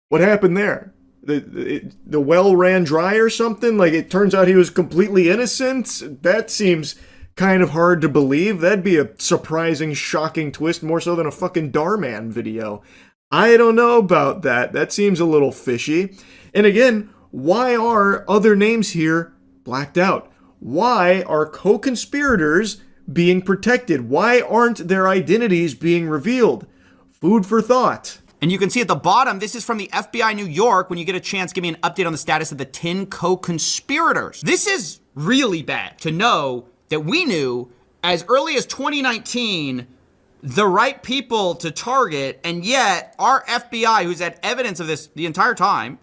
Speaker 1: What happened there? The well ran dry or something? Like, it turns out he was completely innocent? That seems kind of hard to believe. That'd be a surprising, shocking twist, more so than a fucking Darman video. I don't know about that. That seems a little fishy. And again, why are other names here blacked out? Why are co-conspirators being protected? Why aren't their identities being revealed? Food for thought.
Speaker 9: And you can see at the bottom, this is from the FBI New York. When you get a chance, give me an update on the status of the 10 co-conspirators. This is really bad to know that we knew as early as 2019 the right people to target, and yet our FBI, who's had evidence of this the entire time,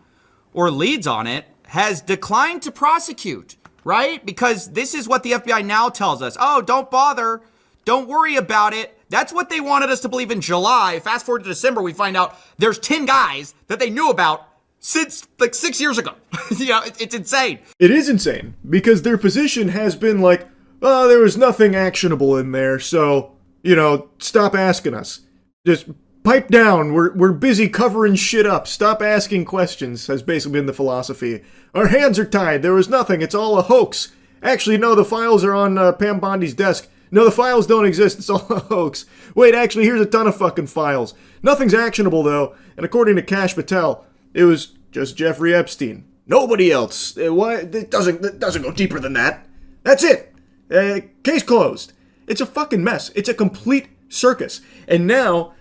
Speaker 9: or leads on it, has declined to prosecute. Right? Because this is what the FBI now tells us. Oh, don't bother. Don't worry about it. That's what they wanted us to believe in July. Fast forward to December, we find out there's 10 guys that they knew about since like 6 years ago. It's insane.
Speaker 1: It is insane, because their position has been like, oh, there was nothing actionable in there, so, stop asking us. Just pipe down. We're busy covering shit up. Stop asking questions, has basically been the philosophy. Our hands are tied. There was nothing. It's all a hoax. Actually, no, the files are on Pam Bondi's desk. No, the files don't exist. It's all a hoax. Wait, actually, here's a ton of fucking files. Nothing's actionable, though. And according to Kash Patel, it was just Jeffrey Epstein. Nobody else. Why? It doesn't go deeper than that. That's it. Case closed. It's a fucking mess. It's a complete circus. And now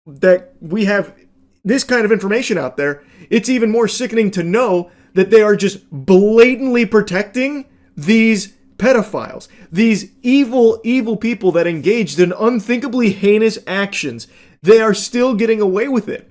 Speaker 1: that we have this kind of information out there, it's even more sickening to know that they are just blatantly protecting these pedophiles, these evil, evil people that engaged in unthinkably heinous actions. They are still getting away with it.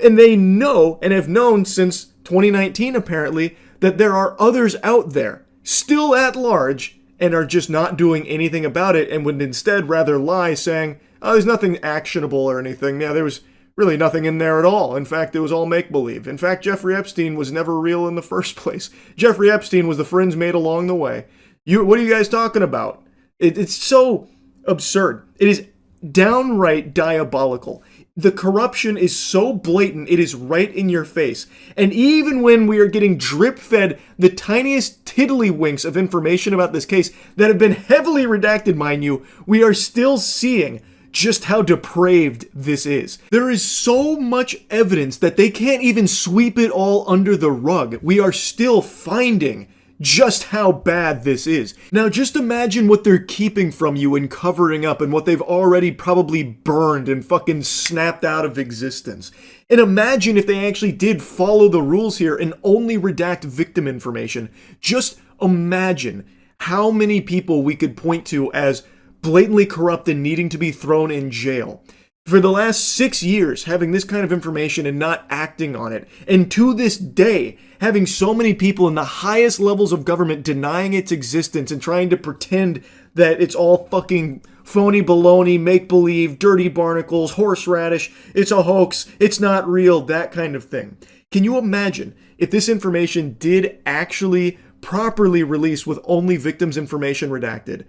Speaker 1: And they know, and have known since 2019 apparently, that there are others out there, still at large, and are just not doing anything about it, and would instead rather lie saying, oh, there's nothing actionable or anything. Yeah, there was really nothing in there at all. In fact, it was all make-believe. In fact, Jeffrey Epstein was never real in the first place. Jeffrey Epstein was the friends made along the way. What are you guys talking about? It's so absurd. It is downright diabolical. The corruption is so blatant, it is right in your face. And even when we are getting drip-fed the tiniest tiddlywinks of information about this case that have been heavily redacted, mind you, we are still seeing just how depraved this is. There is so much evidence that they can't even sweep it all under the rug. We are still finding just how bad this is. Now just imagine what they're keeping from you and covering up, and what they've already probably burned and fucking snapped out of existence. And imagine if they actually did follow the rules here and only redact victim information. Just imagine how many people we could point to as blatantly corrupt and needing to be thrown in jail. For the last 6 years, having this kind of information and not acting on it, and to this day, having so many people in the highest levels of government denying its existence and trying to pretend that it's all fucking phony baloney, make-believe, dirty barnacles, horseradish, it's a hoax, it's not real, that kind of thing. Can you imagine if this information did actually properly release with only victims' information redacted?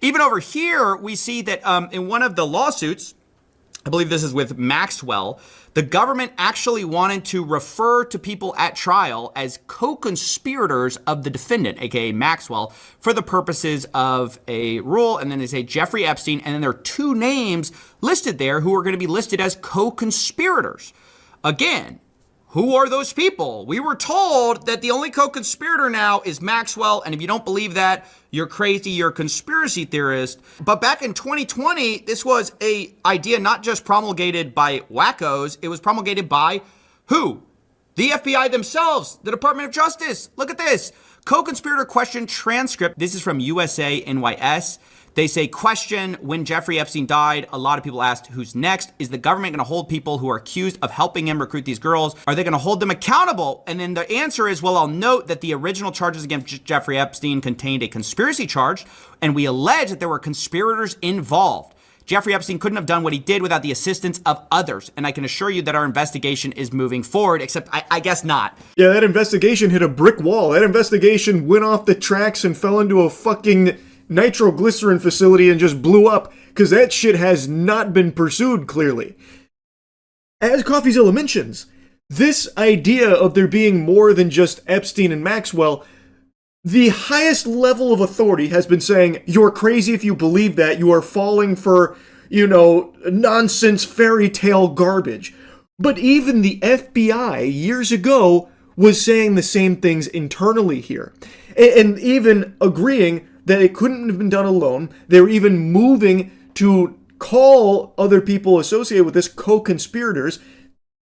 Speaker 9: Even over here, we see that in one of the lawsuits, I believe this is with Maxwell, the government actually wanted to refer to people at trial as co-conspirators of the defendant, aka Maxwell, for the purposes of a rule. And then they say Jeffrey Epstein, and then there are two names listed there who are going to be listed as co-conspirators. Again, who are those people? We were told that the only co-conspirator now is Maxwell, and if you don't believe that, you're crazy, you're a conspiracy theorist. But back in 2020, this was an idea not just promulgated by wackos, it was promulgated by who? The FBI themselves, the Department of Justice. Look at this. Co-conspirator question transcript. This is from USA NYS. They say, question, when Jeffrey Epstein died, a lot of people asked, who's next? Is the government going to hold people who are accused of helping him recruit these girls? Are they going to hold them accountable? And then the answer is, well, I'll note that the original charges against Jeffrey Epstein contained a conspiracy charge, and we allege that there were conspirators involved. Jeffrey Epstein couldn't have done what he did without the assistance of others. And I can assure you that our investigation is moving forward, except I guess not.
Speaker 1: Yeah, that investigation hit a brick wall. That investigation went off the tracks and fell into a fucking nitroglycerin facility and just blew up, because that shit has not been pursued clearly. As CoffeeZilla mentions, this idea of there being more than just Epstein and Maxwell, the highest level of authority has been saying, you're crazy if you believe that, you are falling for, nonsense fairy tale garbage. But even the FBI years ago was saying the same things internally here, and even agreeing that it couldn't have been done alone. They were even moving to call other people associated with this co-conspirators.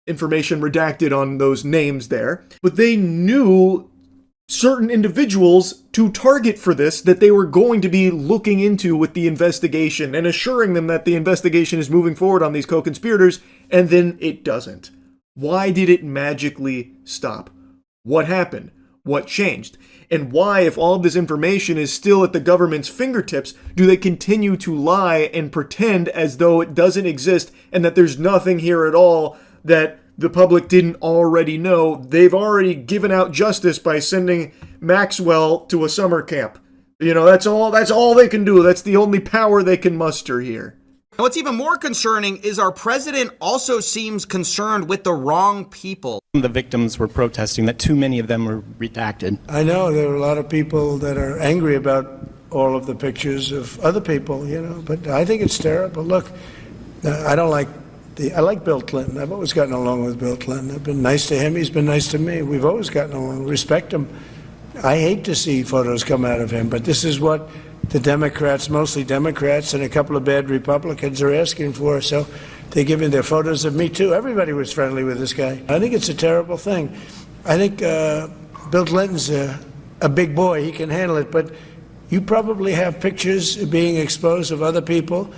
Speaker 1: Information redacted on those names there. But they knew certain individuals to target for this that they were going to be looking into with the investigation, and assuring them that the investigation is moving forward on these co-conspirators, and then it doesn't. Why did it magically stop? What happened? What changed? And why, if all of this information is still at the government's fingertips, do they continue to lie and pretend as though it doesn't exist and that there's nothing here at all that the public didn't already know? They've already given out justice by sending Maxwell to a summer camp. That's all they can do. That's the only power they can muster here.
Speaker 9: What's even more concerning is our president also seems concerned with the wrong people.
Speaker 11: The victims were protesting that too many of them were redacted.
Speaker 3: I know there are a lot of people that are angry about all of the pictures of other people, but I think it's terrible. Look, I like Bill Clinton. I've always gotten along with Bill Clinton. I've been nice to him. He's been nice to me. We've always gotten along. Respect him. I hate to see photos come out of him, but this is what the Democrats, mostly Democrats, and a couple of bad Republicans are asking for. So they're giving their photos of me too. Everybody was friendly with this guy. I think it's a terrible thing. I think Bill Clinton's a big boy. He can handle it. But you probably have pictures being exposed of other people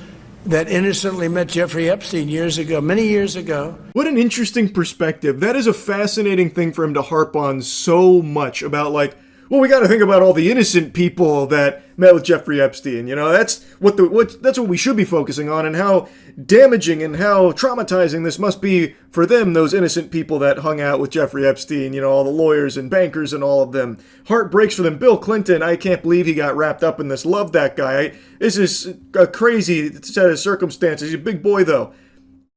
Speaker 3: that innocently met Jeffrey Epstein years ago, many years ago.
Speaker 1: What an interesting perspective. That is a fascinating thing for him to harp on so much about, like, well, we got to think about all the innocent people that met with Jeffrey Epstein. You know, that's what we should be focusing on, and how damaging and how traumatizing this must be for them, those innocent people that hung out with Jeffrey Epstein, you know, all the lawyers and bankers and all of them. Heart breaks for them. Bill Clinton, I can't believe he got wrapped up in this. Love that guy. This is a crazy set of circumstances. He's a big boy, though.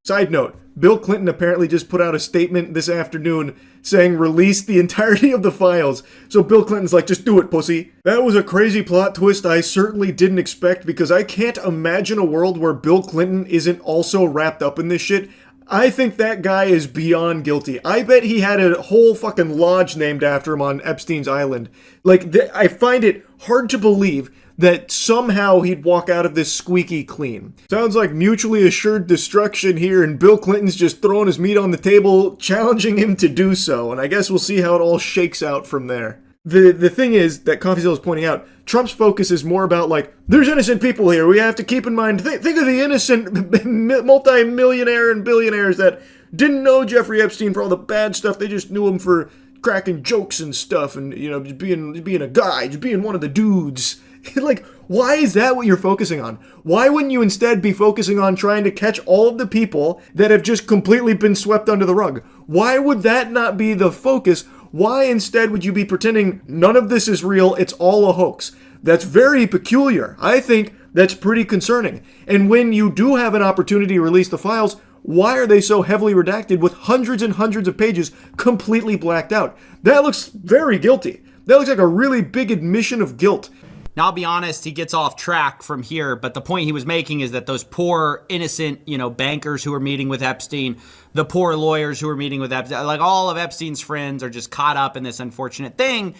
Speaker 1: Side note, Bill Clinton apparently just put out a statement this afternoon saying release the entirety of the files. So Bill Clinton's like, just do it, pussy. That was a crazy plot twist I certainly didn't expect, because I can't imagine a world where Bill Clinton isn't also wrapped up in this shit. I think that guy is beyond guilty. I bet he had a whole fucking lodge named after him on Epstein's Island. Like, I find it hard to believe that somehow he'd walk out of this squeaky clean. Sounds like mutually assured destruction here, and Bill Clinton's just throwing his meat on the table, challenging him to do so, and I guess we'll see how it all shakes out from there. The thing is that CoffeeZilla is pointing out, Trump's focus is more about, like, there's innocent people here, we have to keep in mind, think of the innocent multi-millionaire and billionaires that didn't know Jeffrey Epstein for all the bad stuff, they just knew him for cracking jokes and stuff, and, you know, just being a guy, just being one of the dudes. Like, why is that what you're focusing on? Why wouldn't you instead be focusing on trying to catch all of the people that have just completely been swept under the rug? Why would that not be the focus? Why instead would you be pretending none of this is real, it's all a hoax? That's very peculiar. I think that's pretty concerning. And when you do have an opportunity to release the files, why are they so heavily redacted with hundreds and hundreds of pages completely blacked out? That looks very guilty. That looks like a really big admission of guilt.
Speaker 9: Now, I'll be honest, he gets off track from here, but the point he was making is that those poor, innocent, you know, bankers who were meeting with Epstein, the poor lawyers who were meeting with Epstein, like all of Epstein's friends are just caught up in this unfortunate thing.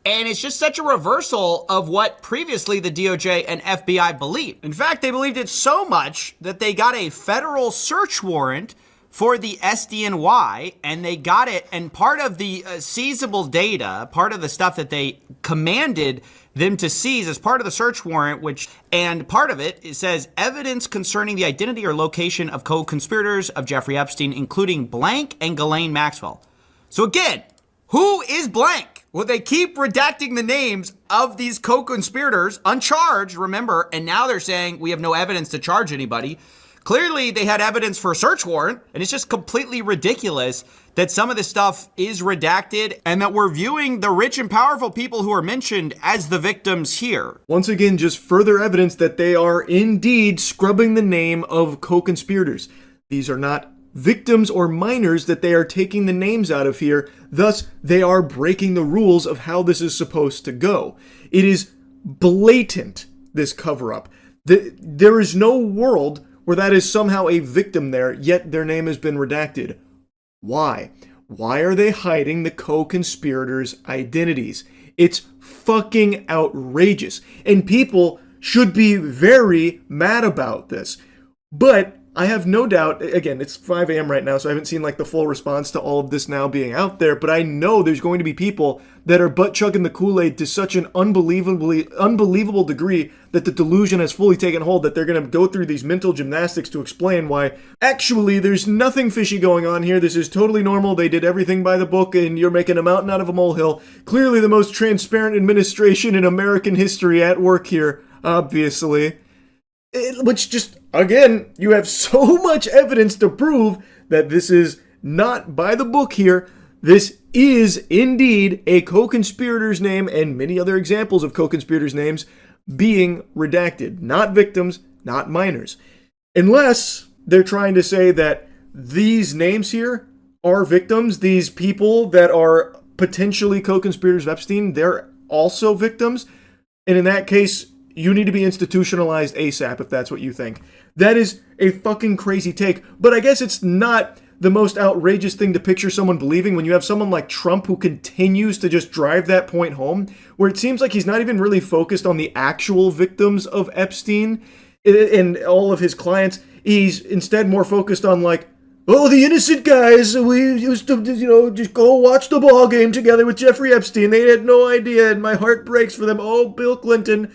Speaker 9: And it's just such a reversal of what previously the DOJ and FBI believed. In fact, they believed it so much that they got a federal search warrant for the SDNY, and they got it, and part of the seizable data, part of the stuff that they commanded them to seize as part of the search warrant, and part of it says evidence concerning the identity or location of co-conspirators of Jeffrey Epstein, including blank and Ghislaine Maxwell. So again, who is blank? Well, they keep redacting the names of these co-conspirators, uncharged, remember, and now they're saying we have no evidence to charge anybody. Clearly, they had evidence for a search warrant, and it's just completely ridiculous that some of this stuff is redacted and that we're viewing the rich and powerful people who are mentioned as the victims here.
Speaker 1: Once again, just further evidence that they are indeed scrubbing the name of co-conspirators. These are not victims or minors that they are taking the names out of here. Thus, they are breaking the rules of how this is supposed to go. It is blatant, this cover-up. There is no world where that is somehow a victim there, yet their name has been redacted. Why? Why are they hiding the co-conspirators' identities? It's fucking outrageous. And people should be very mad about this. But I have no doubt, again, it's 5 a.m. right now, so I haven't seen like the full response to all of this now being out there, but I know there's going to be people that are butt-chugging the Kool-Aid to such an unbelievable degree that the delusion has fully taken hold that they're going to go through these mental gymnastics to explain why, actually, there's nothing fishy going on here. This is totally normal. They did everything by the book, and you're making a mountain out of a molehill. Clearly the most transparent administration in American history at work here, obviously. Which just, again, you have so much evidence to prove that this is not by the book here. This is indeed a co-conspirator's name and many other examples of co-conspirators' names being redacted. Not victims, not minors. Unless they're trying to say that these names here are victims, these people that are potentially co-conspirators of Epstein, they're also victims. And in that case, you need to be institutionalized ASAP if that's what you think. That is a fucking crazy take. But I guess it's not the most outrageous thing to picture someone believing when you have someone like Trump who continues to just drive that point home, where it seems like he's not even really focused on the actual victims of Epstein and all of his clients. He's instead more focused on like, oh, the innocent guys, we used to, just go watch the ball game together with Jeffrey Epstein. They had no idea, and my heart breaks for them. Oh, Bill Clinton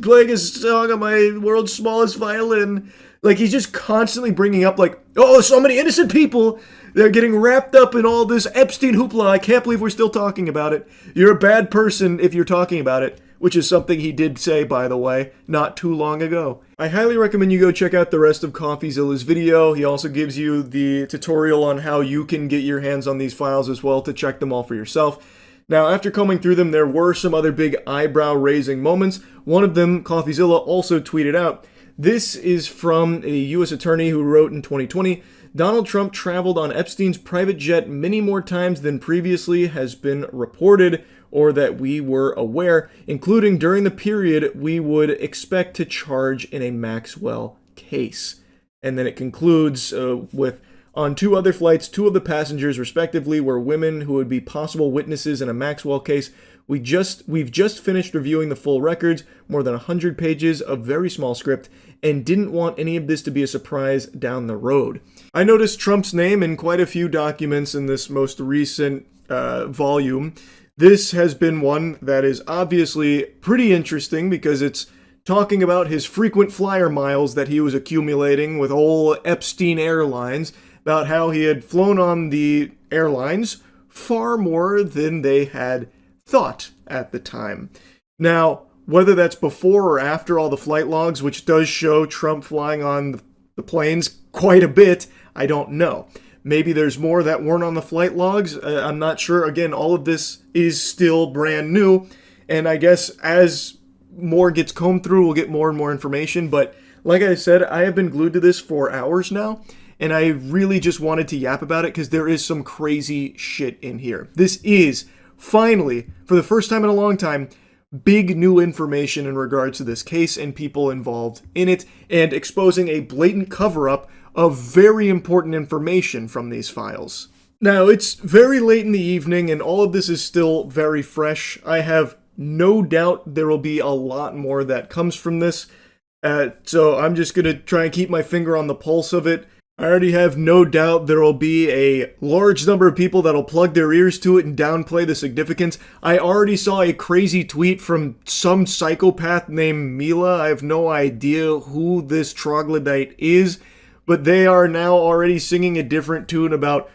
Speaker 1: playing a song on my world's smallest violin. Like, he's just constantly bringing up, like, oh, so many innocent people. They're getting wrapped up in all this Epstein hoopla. I can't believe we're still talking about it. You're a bad person if you're talking about it, which is something he did say, by the way, not too long ago. I highly recommend you go check out the rest of CoffeeZilla's video. He also gives you the tutorial on how you can get your hands on these files as well to check them all for yourself. Now, after combing through them, there were some other big eyebrow-raising moments. One of them, CoffeeZilla also tweeted out. This is from a U.S. attorney who wrote in 2020, Donald Trump traveled on Epstein's private jet many more times than previously has been reported or that we were aware, including during the period we would expect to charge in a Maxwell case. And then it concludes with, on 2 other flights, 2 of the passengers respectively were women who would be possible witnesses in a Maxwell case. We've just finished reviewing the full records, more than 100 pages of very small script, and didn't want any of this to be a surprise down the road. I noticed Trump's name in quite a few documents in this most recent volume. This has been one that is obviously pretty interesting because it's talking about his frequent flyer miles that he was accumulating with old Epstein Airlines, about how he had flown on the airlines far more than they had thought at the time. Now, whether that's before or after all the flight logs, which does show Trump flying on the planes quite a bit, I don't know. Maybe there's more that weren't on the flight logs. I'm not sure. Again, all of this is still brand new. And I guess as more gets combed through, we'll get more and more information. But like I said, I have been glued to this for hours now. And I really just wanted to yap about it because there is some crazy shit in here. This is finally, for the first time in a long time, big new information in regards to this case and people involved in it, and exposing a blatant cover-up of very important information from these files. Now, it's very late in the evening, and all of this is still very fresh. I have no doubt there will be a lot more that comes from this, so I'm just going to try and keep my finger on the pulse of it. I already have no doubt there will be a large number of people that'll plug their ears to it and downplay the significance. I already saw a crazy tweet from some psychopath named Mila. I have no idea who this troglodyte is, but they are now already singing a different tune about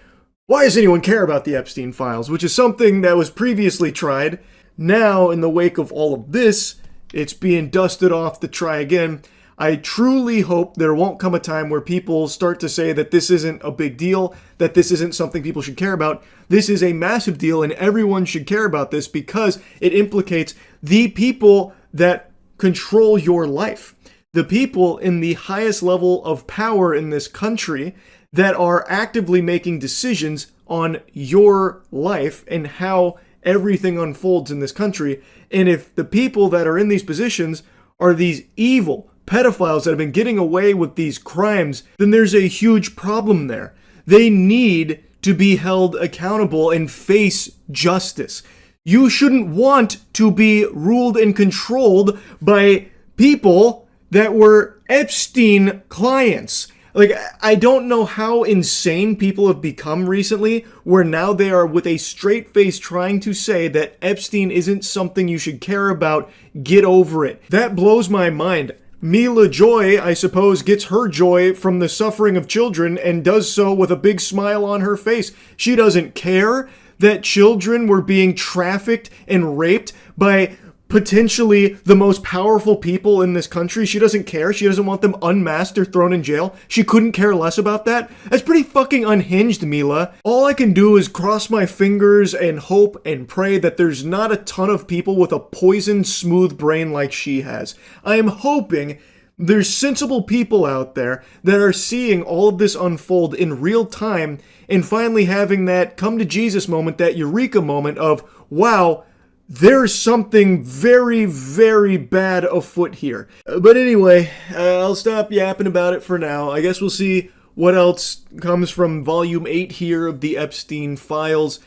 Speaker 1: why does anyone care about the Epstein files, which is something that was previously tried. Now, in the wake of all of this, it's being dusted off to try again. I truly hope there won't come a time where people start to say that this isn't a big deal, that this isn't something people should care about. This is a massive deal, and everyone should care about this because it implicates the people that control your life. The people in the highest level of power in this country that are actively making decisions on your life and how everything unfolds in this country. And if the people that are in these positions are these evil pedophiles that have been getting away with these crimes, then there's a huge problem there. They need to be held accountable and face justice. You shouldn't want to be ruled and controlled by people that were Epstein clients. Like, I don't know how insane people have become recently, where now they are with a straight face trying to say that Epstein isn't something you should care about. Get over it. That blows my mind. Mila Joy, I suppose, gets her joy from the suffering of children and does so with a big smile on her face. She doesn't care that children were being trafficked and raped by potentially the most powerful people in this country. She doesn't care. She doesn't want them unmasked or thrown in jail. She couldn't care less about that. That's pretty fucking unhinged, Mila. All I can do is cross my fingers and hope and pray that there's not a ton of people with a poisoned, smooth brain like she has. I am hoping there's sensible people out there that are seeing all of this unfold in real time and finally having that come to Jesus moment, that eureka moment of, wow, there's something very, very bad afoot here. But anyway, I'll stop yapping about it for now. I guess we'll see what else comes from Volume 8 here of the Epstein files.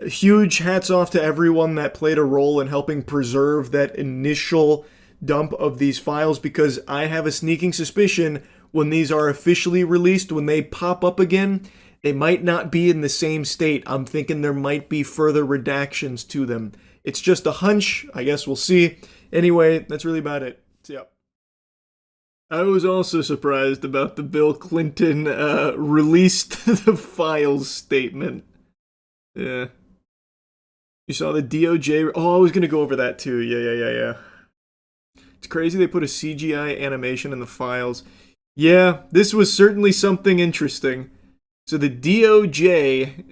Speaker 1: Huge hats off to everyone that played a role in helping preserve that initial dump of these files, because I have a sneaking suspicion when these are officially released, when they pop up again, They might not be in the same state. I'm thinking there might be further redactions to them. It's just a hunch. I guess we'll see. Anyway, that's really about it. See ya. I was also surprised about the Bill Clinton released the files statement. Yeah. You saw the DOJ... Oh, I was going to go over that too. Yeah. It's crazy they put a CGI animation in the files. Yeah, this was certainly something interesting. So the DOJ,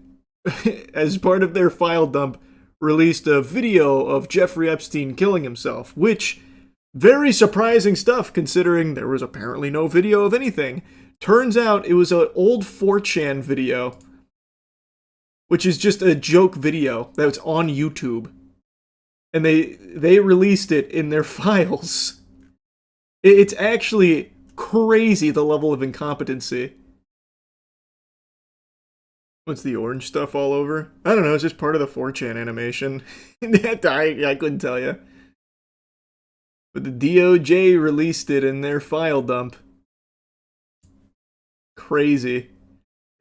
Speaker 1: as part of their file dump, released a video of Jeffrey Epstein killing himself, which, very surprising stuff considering there was apparently no video of anything. Turns out it was an old 4chan video, which is just a joke video that was on YouTube. And they released it in their files. It's actually crazy, the level of incompetency. What's the orange stuff all over? I don't know, it's just part of the 4chan animation. I couldn't tell you. But the DOJ released it in their file dump. Crazy.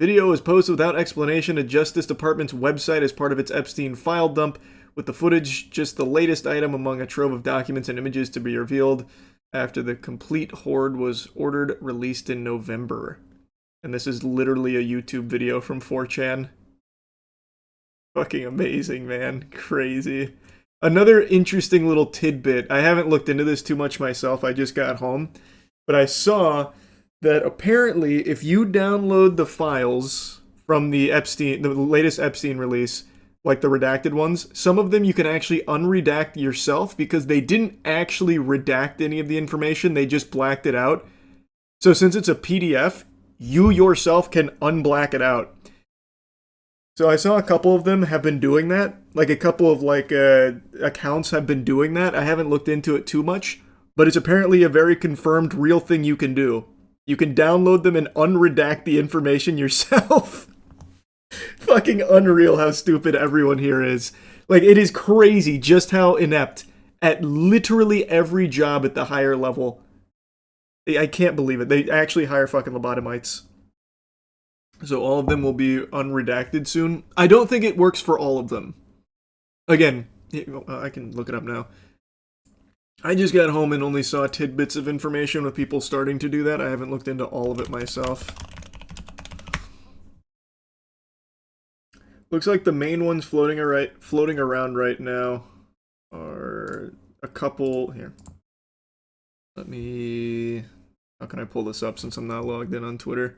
Speaker 1: Video was posted without explanation to Justice Department's website as part of its Epstein file dump, with the footage just the latest item among a trove of documents and images to be revealed after the complete hoard was ordered released in November. And this is literally a YouTube video from 4chan. Fucking amazing, man. Crazy. Another interesting little tidbit. I haven't looked into this too much myself. I just got home. But I saw that apparently if you download the files from the latest Epstein release, like the redacted ones, some of them you can actually unredact yourself because they didn't actually redact any of the information. They just blacked it out. So since it's a PDF, you yourself can unblack it out. So I saw a couple of them have been doing that. Like a couple of accounts have been doing that. I haven't looked into it too much, but it's apparently a very confirmed real thing you can do. You can download them and unredact the information yourself. Fucking unreal how stupid everyone here is. Like, it is crazy just how inept at literally every job at the higher level. I can't believe it. They actually hire fucking lobotomites. So all of them will be unredacted soon. I don't think it works for all of them. Again, I can look it up now. I just got home and only saw tidbits of information with people starting to do that. I haven't looked into all of it myself. Looks like the main ones floating around right now are a couple here. Let me... How can I pull this up since I'm not logged in on Twitter?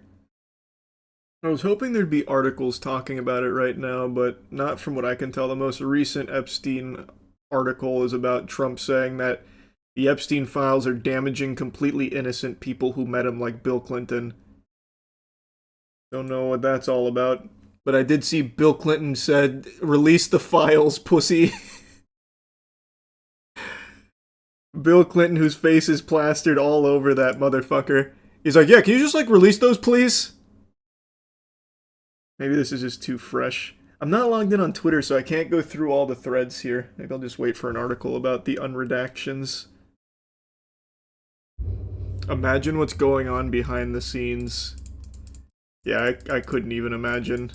Speaker 1: I was hoping there'd be articles talking about it right now, but not from what I can tell. The most recent Epstein article is about Trump saying that the Epstein files are damaging completely innocent people who met him, like Bill Clinton. Don't know what that's all about. But I did see Bill Clinton said, "Release the files, pussy." Bill Clinton, whose face is plastered all over that motherfucker. He's like, yeah, can you just, release those, please? Maybe this is just too fresh. I'm not logged in on Twitter, so I can't go through all the threads here. Maybe I'll just wait for an article about the unredactions. Imagine what's going on behind the scenes. Yeah, I couldn't even imagine.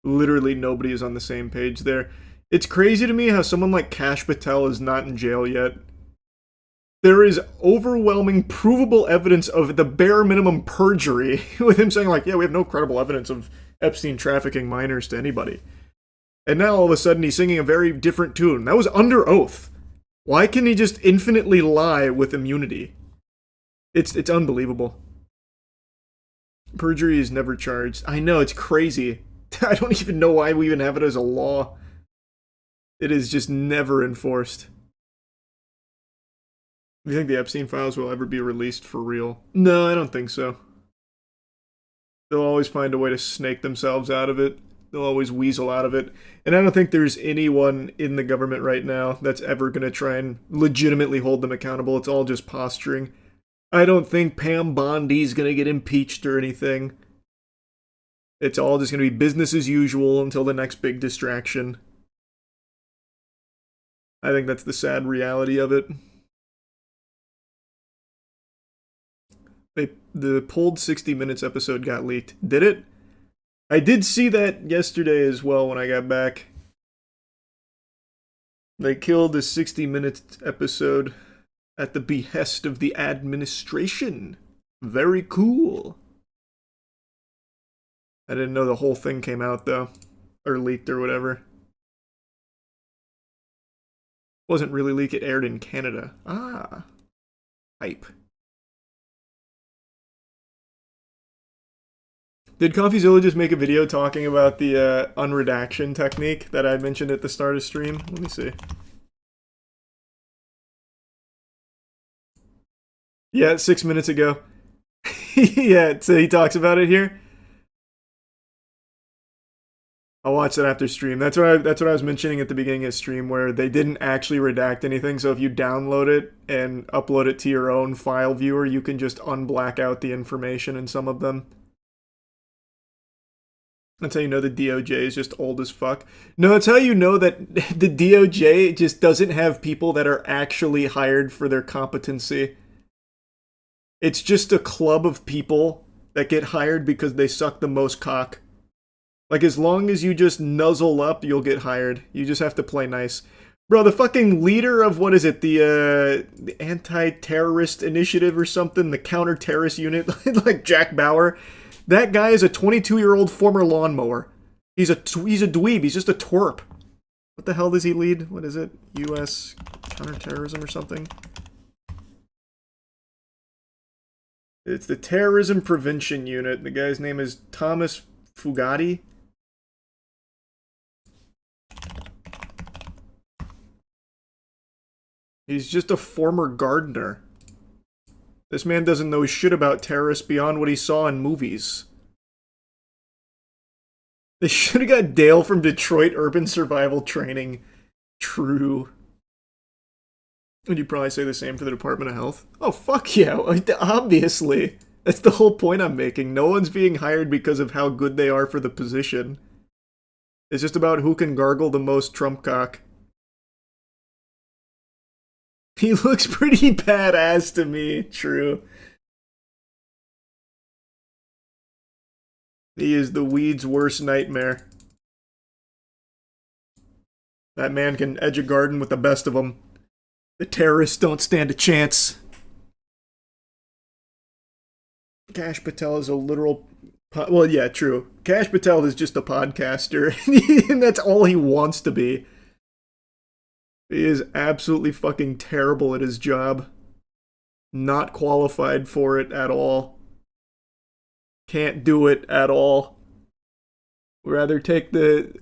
Speaker 1: Literally nobody is on the same page there. It's crazy to me how someone like Kash Patel is not in jail yet. There is overwhelming provable evidence of the bare minimum perjury, with him saying yeah, we have no credible evidence of Epstein trafficking minors to anybody. And now all of a sudden he's singing a very different tune. That was under oath. Why can he just infinitely lie with immunity? It's unbelievable. Perjury is never charged. I know, it's crazy. I don't even know why we even have it as a law. It is just never enforced. Do you think the Epstein files will ever be released for real? No, I don't think so. They'll always find a way to snake themselves out of it. They'll always weasel out of it. And I don't think there's anyone in the government right now that's ever going to try and legitimately hold them accountable. It's all just posturing. I don't think Pam Bondi's going to get impeached or anything. It's all just going to be business as usual until the next big distraction. I think that's the sad reality of it. The pulled 60 Minutes episode got leaked. Did it? I did see that yesterday as well when I got back. They killed the 60 Minutes episode at the behest of the administration. Very cool. I didn't know the whole thing came out, though. Or leaked or whatever. Wasn't really leaked, it aired in Canada. Ah. Hype. Did CoffeeZilla just make a video talking about the unredaction technique that I mentioned at the start of stream? Let me see. Yeah, 6 minutes ago. Yeah, so he talks about it here. I'll watch that after stream. That's what I was mentioning at the beginning of stream, where they didn't actually redact anything. So if you download it and upload it to your own file viewer, you can just unblack out the information in some of them. That's how you know the DOJ is just old as fuck. No, that's how you know that the DOJ just doesn't have people that are actually hired for their competency. It's just a club of people that get hired because they suck the most cock. Like, as long as you just nuzzle up, you'll get hired. You just have to play nice. Bro, the fucking leader of, what is it, the anti-terrorist initiative or something? The counter-terrorist unit? Like Jack Bauer? That guy is a 22-year-old former lawnmower. He's a dweeb. He's just a twerp. What the hell does he lead? What is it? U.S. counterterrorism or something? It's the Terrorism Prevention Unit. The guy's name is Thomas Fugati. He's just a former gardener. This man doesn't know shit about terrorists beyond what he saw in movies. They should have got Dale from Detroit Urban Survival Training. True. Would you probably say the same for the Department of Health? Oh, fuck yeah. Obviously. That's the whole point I'm making. No one's being hired because of how good they are for the position. It's just about who can gargle the most Trump cock. He looks pretty badass to me. True. He is the weed's worst nightmare. That man can edge a garden with the best of them. The terrorists don't stand a chance. Kash Patel is a literal... well, yeah, true. Kash Patel is just a podcaster, and that's all he wants to be. He is absolutely fucking terrible at his job. Not qualified for it at all. Can't do it at all. Would rather take the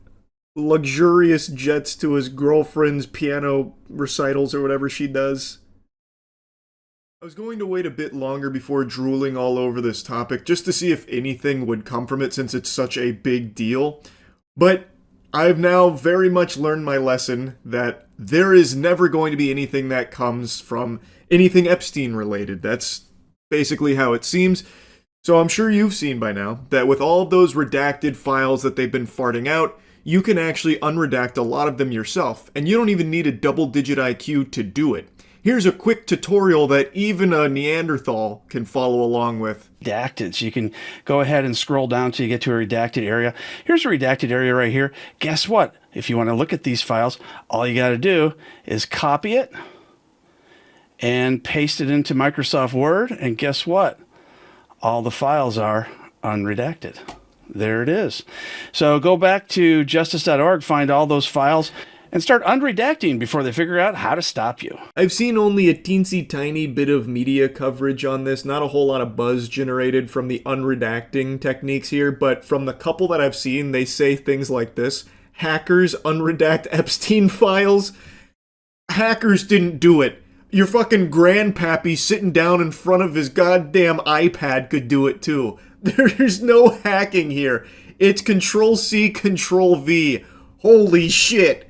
Speaker 1: luxurious jets to his girlfriend's piano recitals or whatever she does. I was going to wait a bit longer before drooling all over this topic, just to see if anything would come from it since it's such a big deal. But I've now very much learned my lesson that there is never going to be anything that comes from anything Epstein related. That's basically how it seems. So I'm sure you've seen by now that with all of those redacted files that they've been farting out, you can actually unredact a lot of them yourself, and you don't even need a double-digit IQ to do it. Here's a quick tutorial that even a Neanderthal can follow along with.
Speaker 12: Redacted. So you can go ahead and scroll down till you get to a redacted area. Here's a redacted area right here. Guess what? If you want to look at these files, all you got to do is copy it and paste it into Microsoft Word. And guess what? All the files are unredacted. There it is. So go back to justice.org, find all those files, and start unredacting before they figure out how to stop you.
Speaker 1: I've seen only a teensy tiny bit of media coverage on this, not a whole lot of buzz generated from the unredacting techniques here, but from the couple that I've seen, they say things like this: hackers unredact Epstein files. Hackers didn't do it. Your fucking grandpappy sitting down in front of his goddamn iPad could do it too. There's no hacking here. It's Control-C, Control-V. Holy shit.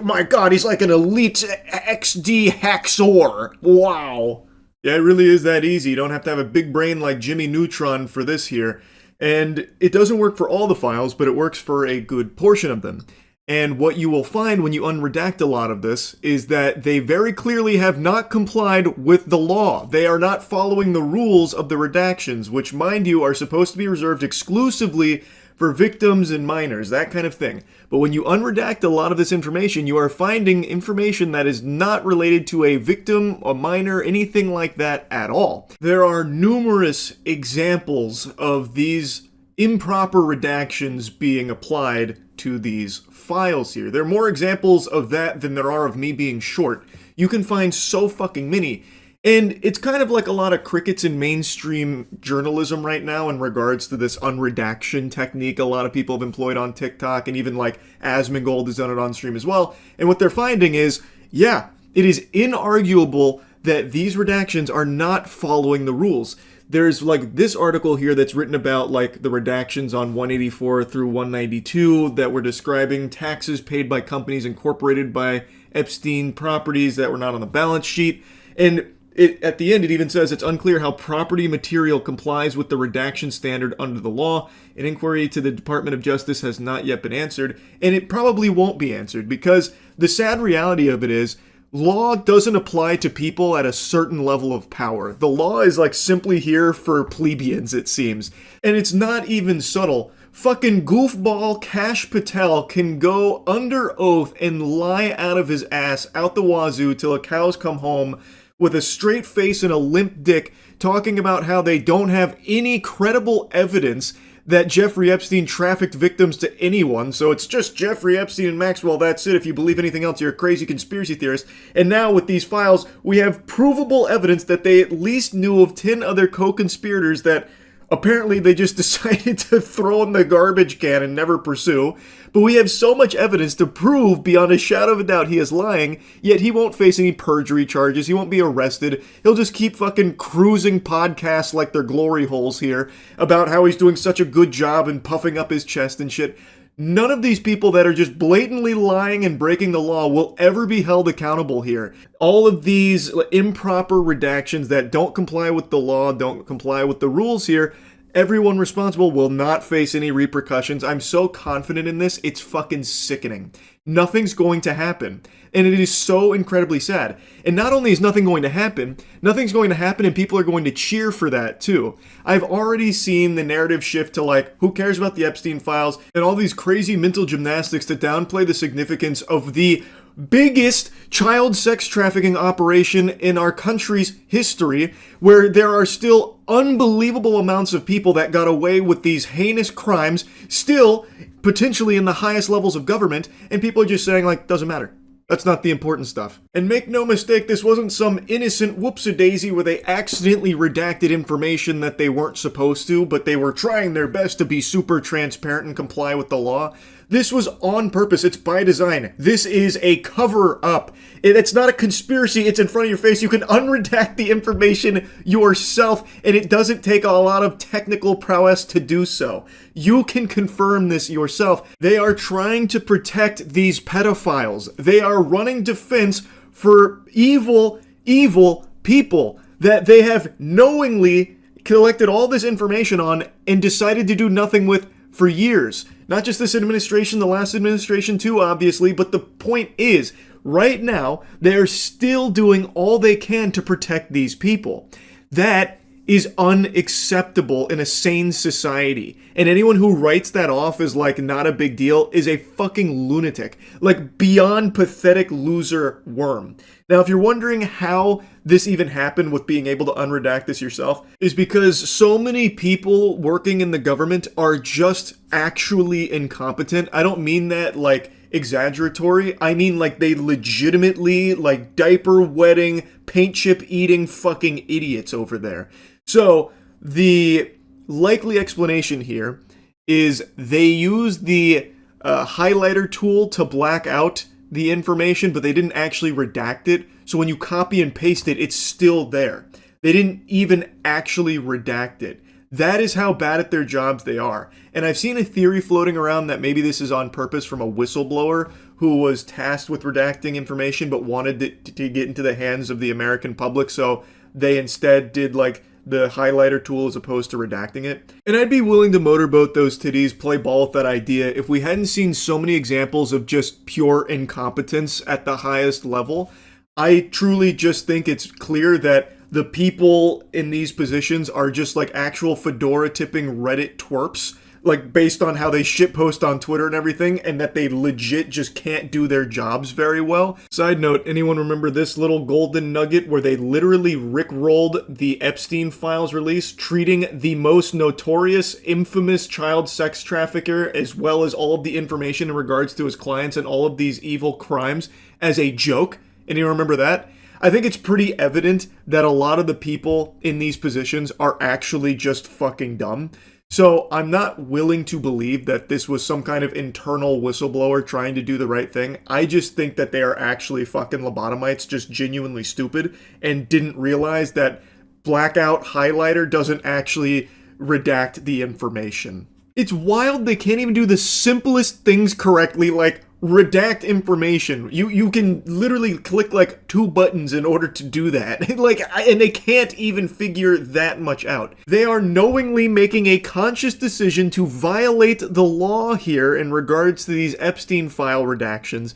Speaker 1: My god, he's like an elite XD hacksaw. Wow. Yeah, it really is that easy. You don't have to have a big brain like Jimmy Neutron for this here. And it doesn't work for all the files, but it works for a good portion of them. And what you will find when you unredact a lot of this is that they very clearly have not complied with the law. They are not following the rules of the redactions, which, mind you, are supposed to be reserved exclusively for victims and minors, that kind of thing. But when you unredact a lot of this information, you are finding information that is not related to a victim, a minor, anything like that at all. There are numerous examples of these improper redactions being applied to these files here. There are more examples of that than there are of me being short. You can find so fucking many. And it's kind of like a lot of crickets in mainstream journalism right now in regards to this unredaction technique a lot of people have employed on TikTok, and even like Asmongold has done it on stream as well. And what they're finding is, yeah, it is inarguable that these redactions are not following the rules. There's like this article here that's written about like the redactions on 184 through 192 that were describing taxes paid by companies incorporated by Epstein properties that were not on the balance sheet. And at the end, it even says it's unclear how property material complies with the redaction standard under the law. An inquiry to the Department of Justice has not yet been answered, and it probably won't be answered because the sad reality of it is law doesn't apply to people at a certain level of power. The law is like simply here for plebeians, it seems. And it's not even subtle. Fucking goofball Kash Patel can go under oath and lie out of his ass out the wazoo till the cows come home with a straight face and a limp dick, talking about how they don't have any credible evidence that Jeffrey Epstein trafficked victims to anyone, so it's just Jeffrey Epstein and Maxwell, that's it. If you believe anything else, you're a crazy conspiracy theorist. And now with these files, we have provable evidence that they at least knew of 10 other co-conspirators that apparently they just decided to throw in the garbage can and never pursue. But we have so much evidence to prove beyond a shadow of a doubt he is lying, yet he won't face any perjury charges, he won't be arrested, he'll just keep fucking cruising podcasts like they're glory holes here about how he's doing such a good job and puffing up his chest and shit. None of these people that are just blatantly lying and breaking the law will ever be held accountable here. All of these improper redactions that don't comply with the law, don't comply with the rules here, everyone responsible will not face any repercussions. I'm so confident in this, it's fucking sickening. Nothing's going to happen. And it is so incredibly sad. And not only is nothing going to happen, nothing's going to happen and people are going to cheer for that too. I've already seen the narrative shift to like, who cares about the Epstein files, and all these crazy mental gymnastics to downplay the significance of the biggest child sex trafficking operation in our country's history, where there are still unbelievable amounts of people that got away with these heinous crimes, still potentially in the highest levels of government, and people are just saying like, doesn't matter. That's not the important stuff. And make no mistake, this wasn't some innocent whoops-a-daisy where they accidentally redacted information that they weren't supposed to, but they were trying their best to be super transparent and comply with the law. This was on purpose. It's by design. This is a cover-up. It's not a conspiracy. It's in front of your face. You can unredact the information yourself, and it doesn't take a lot of technical prowess to do so. You can confirm this yourself. They are trying to protect these pedophiles. They are running defense for evil, evil people that they have knowingly collected all this information on and decided to do nothing with for years. Not just this administration, the last administration too, obviously, but the point is, right now, they're still doing all they can to protect these people. That is unacceptable in a sane society. And anyone who writes that off as like not a big deal is a fucking lunatic. Like beyond pathetic loser worm. Now, if you're wondering how this even happened with being able to unredact this yourself, is because so many people working in the government are just actually incompetent. I don't mean that like exaggeratory. I mean like they legitimately like diaper wetting, paint chip eating fucking idiots over there. So the likely explanation here is they used the highlighter tool to black out the information, but they didn't actually redact it. So when you copy and paste it, it's still there. They didn't even actually redact it. That is how bad at their jobs they are. And I've seen a theory floating around that maybe this is on purpose from a whistleblower who was tasked with redacting information but wanted it to get into the hands of the American public. So they instead did like the highlighter tool as opposed to redacting it. And I'd be willing to motorboat those titties, play ball with that idea, if we hadn't seen so many examples of just pure incompetence at the highest level. I truly just think it's clear that the people in these positions are just like actual fedora tipping Reddit twerps, like based on how they shitpost on Twitter and everything, and that they legit just can't do their jobs very well. Side note, anyone remember this little golden nugget where they literally rickrolled the Epstein files release, treating the most notorious, infamous child sex trafficker, as well as all of the information in regards to his clients and all of these evil crimes, as a joke? Anyone remember that? I think it's pretty evident that a lot of the people in these positions are actually just fucking dumb. So I'm not willing to believe that this was some kind of internal whistleblower trying to do the right thing. I just think that they are actually fucking lobotomites, just genuinely stupid, and didn't realize that blackout highlighter doesn't actually redact the information. It's wild they can't even do the simplest things correctly, like redact information. You can literally click like 2 buttons in order to do that. And they can't even figure that much out. They are knowingly making a conscious decision to violate the law here in regards to these Epstein file redactions.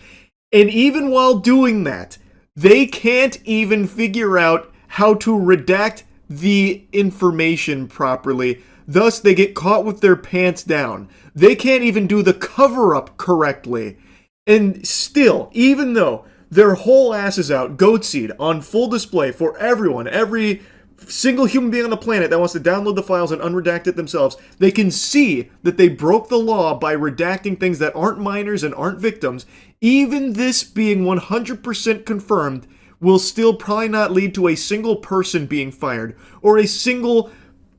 Speaker 1: And even while doing that, they can't even figure out how to redact the information properly. Thus, they get caught with their pants down. They can't even do the cover-up correctly. And still, even though their whole ass is out, goat seed, on full display for everyone, every single human being on the planet that wants to download the files and unredact it themselves, they can see that they broke the law by redacting things that aren't minors and aren't victims. Even this being 100% confirmed will still probably not lead to a single person being fired or a single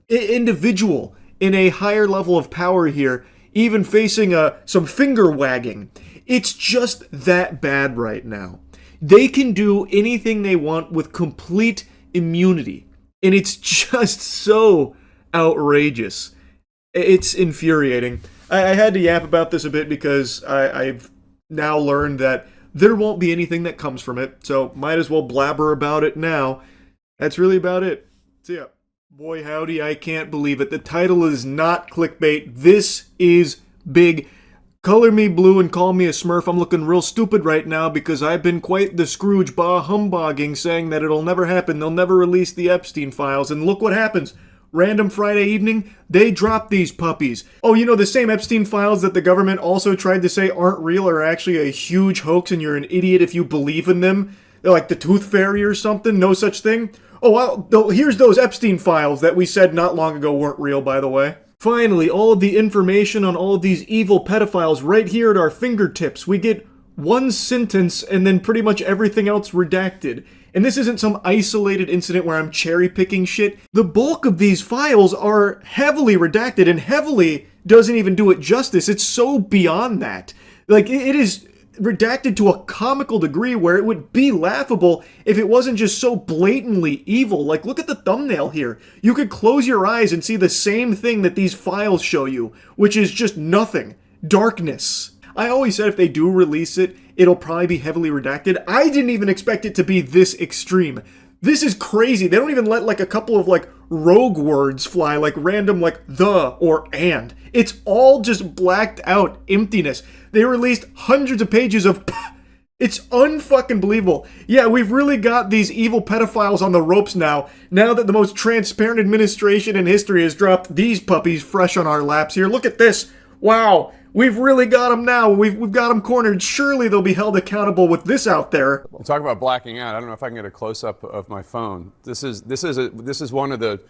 Speaker 1: individual in a higher level of power here even facing some finger wagging. It's just that bad right now. They can do anything they want with complete immunity. And it's just so outrageous. It's infuriating. I had to yap about this a bit because I've now learned that there won't be anything that comes from it. So might as well blabber about it now. That's really about it. See ya. Boy howdy, I can't believe it. The title is not clickbait. This is big. Color me blue and call me a smurf. I'm looking real stupid right now because I've been quite the Scrooge bah humbugging, saying that it'll never happen. They'll never release the Epstein files. And look what happens. Random Friday evening, they drop these puppies. Oh, you know, the same Epstein files that the government also tried to say aren't real are actually a huge hoax and you're an idiot if you believe in them. They're like the Tooth Fairy or something. No such thing. Oh, well, here's those Epstein files that we said not long ago weren't real, by the way. Finally, all of the information on all of these evil pedophiles right here at our fingertips. We get one sentence and then pretty much everything else redacted. And this isn't some isolated incident where I'm cherry picking shit. The bulk of these files are heavily redacted, and heavily doesn't even do it justice. It's so beyond that. Like, it is redacted to a comical degree where it would be laughable if it wasn't just so blatantly evil. Like, look at the thumbnail here. You could close your eyes and see the same thing that these files show you, which is just nothing. Darkness. I always said if they do release it, it'll probably be heavily redacted. I didn't even expect it to be this extreme. This is crazy. They don't even let like a couple of like rogue words fly, like random like the or and. It's all just blacked out emptiness. They released hundreds of pages of it's unfucking believable. Yeah, we've really got these evil pedophiles on the ropes now that the most transparent administration in history has dropped these puppies fresh on our laps here. Look at this. Wow. We've really got them now. We've got them cornered. Surely they'll be held accountable with this out there.
Speaker 13: We'll talk about blacking out. I don't know if I can get a close-up of my phone. This is one of the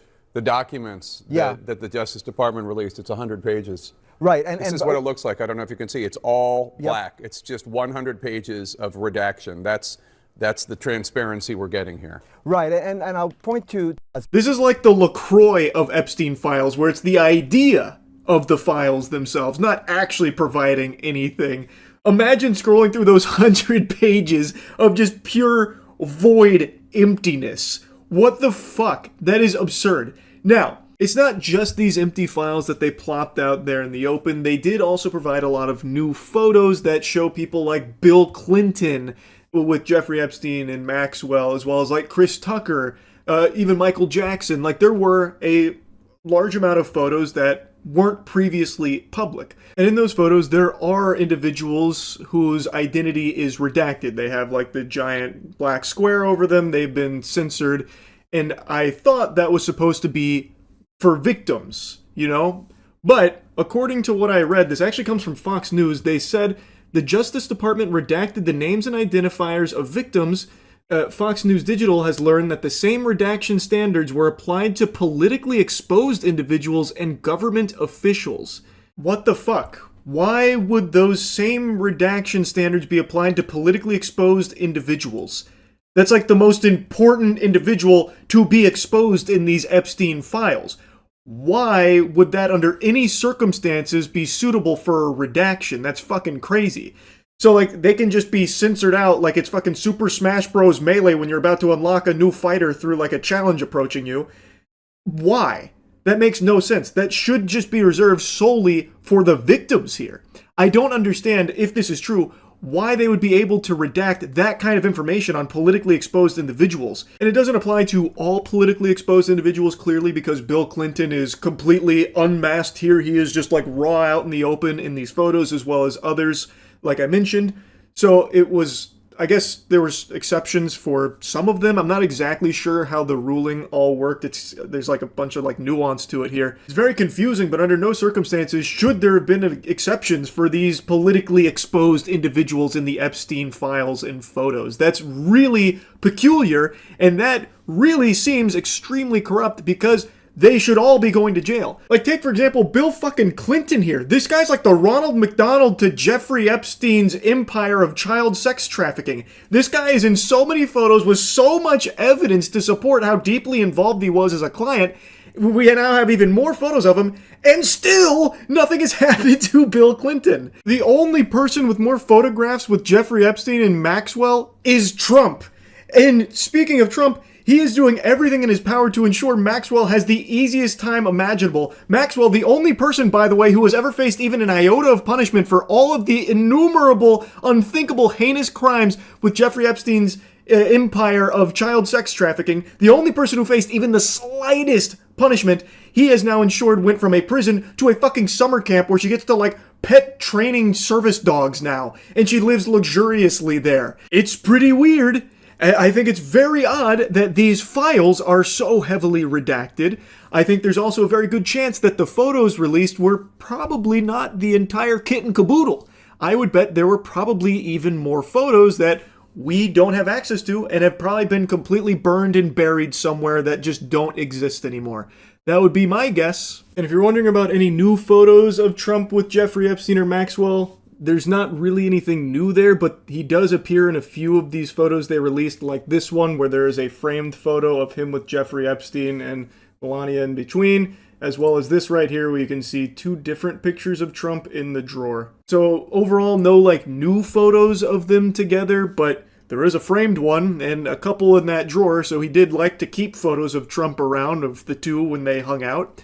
Speaker 13: documents that the Justice Department released. It's 100 pages.
Speaker 14: Right.
Speaker 13: This is what it looks like. I don't know if you can see. It's all black. It's just 100 pages of redaction. That's the transparency we're getting here.
Speaker 14: Right, and I'll point to...
Speaker 1: This is like the LaCroix of Epstein files, where it's the idea of the files themselves, not actually providing anything. Imagine scrolling through those 100 pages of just pure void emptiness. What the fuck? That is absurd. Now, it's not just these empty files that they plopped out there in the open. They did also provide a lot of new photos that show people like Bill Clinton with Jeffrey Epstein and Maxwell, as well as like Chris Tucker, even Michael Jackson. Like, there were a large amount of photos that weren't previously public. And in those photos, there are individuals whose identity is redacted. They have like the giant black square over them. They've been censored. And I thought that was supposed to be for victims, you know? But according to what I read, this actually comes from Fox News. They said the Justice Department redacted the names and identifiers of victims. Fox News Digital has learned that the same redaction standards were applied to politically exposed individuals and government officials. What the fuck? Why would those same redaction standards be applied to politically exposed individuals? That's like the most important individual to be exposed in these Epstein files. Why would that under any circumstances be suitable for a redaction? That's fucking crazy. So, like, they can just be censored out like it's fucking Super Smash Bros. Melee when you're about to unlock a new fighter through, like, a challenge approaching you. Why? That makes no sense. That should just be reserved solely for the victims here. I don't understand, if this is true, why they would be able to redact that kind of information on politically exposed individuals. And it doesn't apply to all politically exposed individuals, clearly, because Bill Clinton is completely unmasked here. He is just, like, raw out in the open in these photos, as well as others, like I mentioned. So it was, I guess there was exceptions for some of them. I'm not exactly sure how the ruling all worked. There's like a bunch of like nuance to it here. It's very confusing, but under no circumstances should there have been exceptions for these politically exposed individuals in the Epstein files and photos. That's really peculiar, and that really seems extremely corrupt because they should all be going to jail. Like, take, for example, Bill fucking Clinton here. This guy's like the Ronald McDonald to Jeffrey Epstein's empire of child sex trafficking. This guy is in so many photos with so much evidence to support how deeply involved he was as a client. We now have even more photos of him, and still nothing has happened to Bill Clinton. The only person with more photographs with Jeffrey Epstein and Maxwell is Trump. And speaking of Trump, he is doing everything in his power to ensure Maxwell has the easiest time imaginable. Maxwell, the only person, by the way, who has ever faced even an iota of punishment for all of the innumerable, unthinkable, heinous crimes with Jeffrey Epstein's empire of child sex trafficking, the only person who faced even the slightest punishment, he has now ensured went from a prison to a fucking summer camp where she gets to, like, pet training service dogs now, and she lives luxuriously there. It's pretty weird. I think it's very odd that these files are so heavily redacted. I think there's also a very good chance that the photos released were probably not the entire kit and caboodle. I would bet there were probably even more photos that we don't have access to and have probably been completely burned and buried somewhere that just don't exist anymore. That would be my guess. And if you're wondering about any new photos of Trump with Jeffrey Epstein or Maxwell, there's not really anything new there, but he does appear in a few of these photos they released, like this one where there is a framed photo of him with Jeffrey Epstein and Melania in between, as well as this right here where you can see two different pictures of Trump in the drawer. So overall, no like new photos of them together, but there is a framed one and a couple in that drawer, so he did like to keep photos of Trump around of the two when they hung out.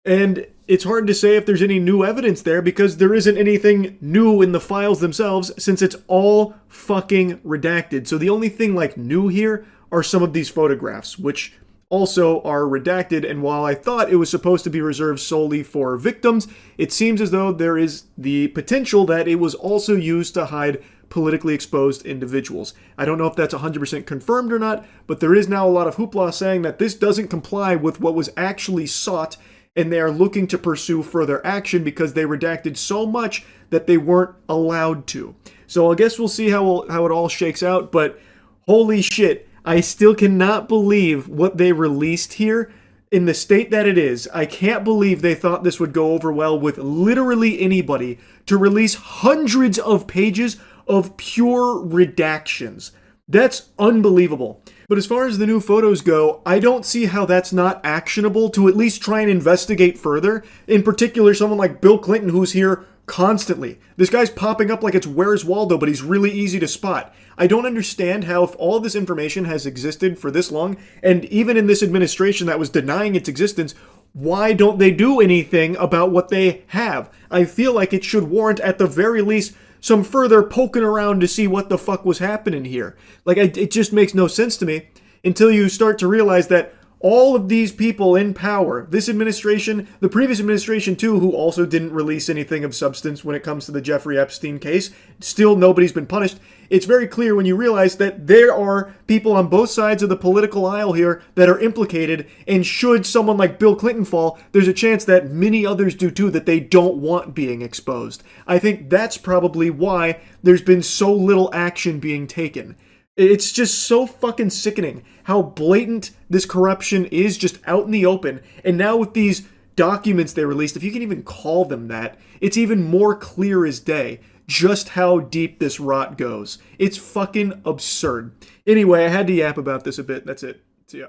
Speaker 1: And it's hard to say if there's any new evidence there because there isn't anything new in the files themselves since it's all fucking redacted. So the only thing like new here are some of these photographs, which also are redacted. And while I thought it was supposed to be reserved solely for victims, it seems as though there is the potential that it was also used to hide politically exposed individuals. I don't know if that's 100% confirmed or not, but there is now a lot of hoopla saying that this doesn't comply with what was actually sought, and they are looking to pursue further action because they redacted so much that they weren't allowed to. So I guess we'll see how it all shakes out, but holy shit, I still cannot believe what they released here in the state that it is. I can't believe they thought this would go over well with literally anybody to release hundreds of pages of pure redactions. That's unbelievable. But as far as the new photos go, I don't see how that's not actionable to at least try and investigate further. In particular, someone like Bill Clinton, who's here constantly. This guy's popping up like it's Where's Waldo, but he's really easy to spot. I don't understand how, if all this information has existed for this long, and even in this administration that was denying its existence, why don't they do anything about what they have? I feel like it should warrant, at the very least, some further poking around to see what the fuck was happening here. Like, it just makes no sense to me. until you start to realize that all of these people in power, this administration, the previous administration too, who also didn't release anything of substance when it comes to the Jeffrey Epstein case, still nobody's been punished. It's very clear when you realize that there are people on both sides of the political aisle here that are implicated, and should someone like Bill Clinton fall, there's a chance that many others do too that they don't want being exposed. I think that's probably why there's been so little action being taken. It's just so fucking sickening how blatant this corruption is, just out in the open. And now with these documents they released, if you can even call them that, it's even more clear as day just how deep this rot goes. It's fucking absurd. Anyway, I had to yap about this a bit. That's it. So yeah.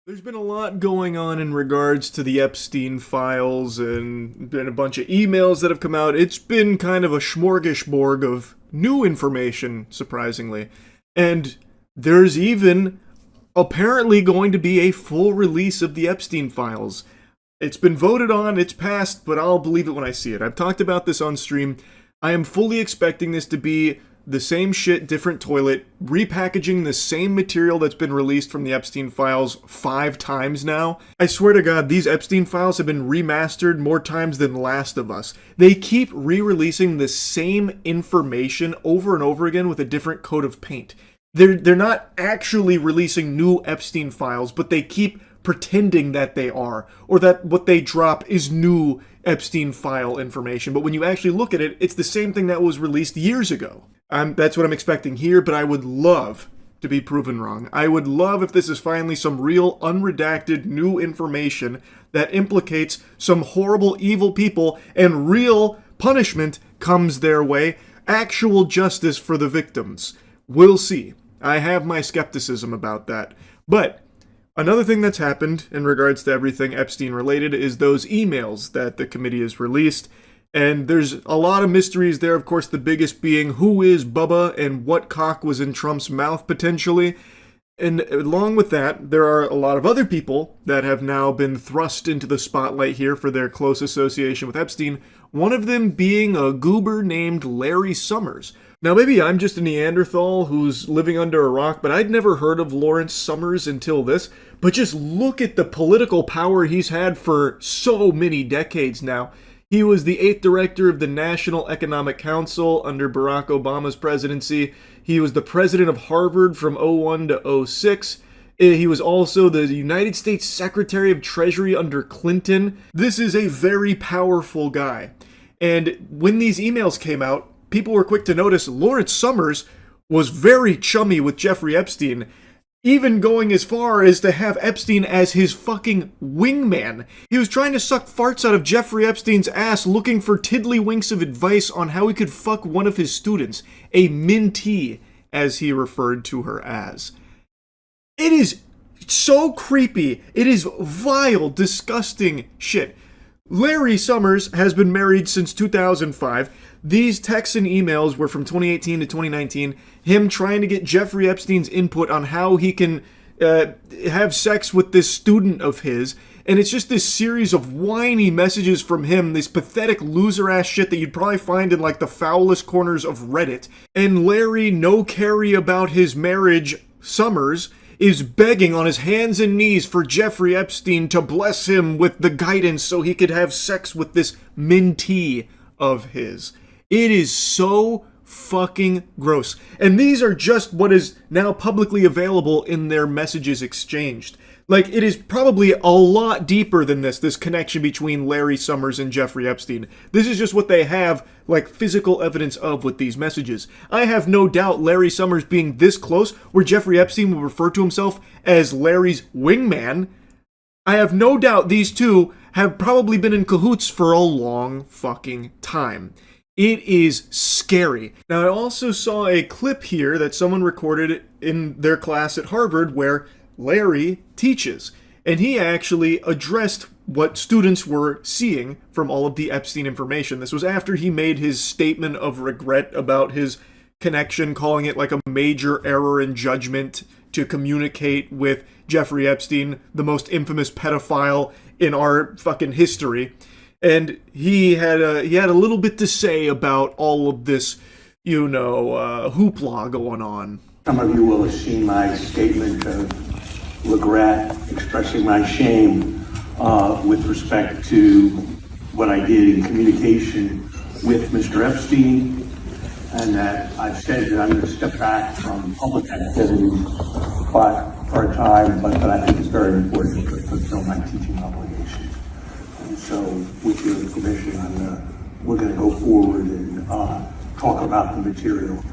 Speaker 1: There's been a lot going on in regards to the Epstein files, and been a bunch of emails that have come out. It's been kind of a smorgasbord of new information, surprisingly. And there's even apparently going to be a full release of the Epstein files. It's been voted on, it's passed, but I'll believe it when I see it. I've talked about this on stream. I am fully expecting this to be the same shit, different toilet, repackaging the same material that's been released from the Epstein files 5 times now. I swear to God, these Epstein files have been remastered more times than Last of Us. They keep re-releasing the same information over and over again with a different coat of paint. They're not actually releasing new Epstein files, but they keep pretending that they are, or that what they drop is new Epstein file information. But when you actually look at it, it's the same thing that was released years ago. That's what I'm expecting here, but I would love to be proven wrong. I would love if this is finally some real unredacted new information that implicates some horrible, evil people, and real punishment comes their way, actual justice for the victims. We'll see. I have my skepticism about that. But another thing that's happened in regards to everything Epstein related is those emails that the committee has released. And there's a lot of mysteries there, of course, the biggest being who is Bubba and what cock was in Trump's mouth potentially. And along with that, there are a lot of other people that have now been thrust into the spotlight here for their close association with Epstein, one of them being a goober named Larry Summers. Now, maybe I'm just a Neanderthal who's living under a rock, but I'd never heard of Lawrence Summers until this. But just look at the political power he's had for so many decades now. He was the 8th director of the National Economic Council under Barack Obama's presidency. He was the president of Harvard from 01 to 06. He was also the United States Secretary of Treasury under Clinton. This is a very powerful guy. And when these emails came out, people were quick to notice Lawrence Summers was very chummy with Jeffrey Epstein, even going as far as to have Epstein as his fucking wingman. He was trying to suck farts out of Jeffrey Epstein's ass, looking for tiddlywinks of advice on how he could fuck one of his students, a mentee, as he referred to her as. It is so creepy. It is vile, disgusting shit. Larry Summers has been married since 2005. These texts and emails were from 2018 to 2019, him trying to get Jeffrey Epstein's input on how he can have sex with this student of his, and it's just this series of whiny messages from him, this pathetic loser-ass shit that you'd probably find in like the foulest corners of Reddit. And Larry, no carry about his marriage, Summers, is begging on his hands and knees for Jeffrey Epstein to bless him with the guidance so he could have sex with this mentee of his. It is so fucking gross. And these are just what is now publicly available in their messages exchanged. Like, it is probably a lot deeper than this connection between Larry Summers and Jeffrey Epstein. This is just what they have, like, physical evidence of with these messages. I have no doubt Larry Summers being this close, where Jeffrey Epstein will refer to himself as Larry's wingman, I have no doubt these two have probably been in cahoots for a long fucking time. It is scary. Now, I also saw a clip here that someone recorded in their class at Harvard where Larry teaches, and he actually addressed what students were seeing from all of the Epstein information. This was after he made his statement of regret about his connection, calling it like a major error in judgment to communicate with Jeffrey Epstein, the most infamous pedophile in our fucking history. And he had a little bit to say about all of this, hoopla going on.
Speaker 15: Some of you will have seen my statement of regret, expressing my shame with respect to what I did in communication with Mr. Epstein, and that I've said that I'm going to step back from public activities for a time, but I think it's very important to fulfill my teaching obligations. And so, with your permission, we're going to go forward and talk about the material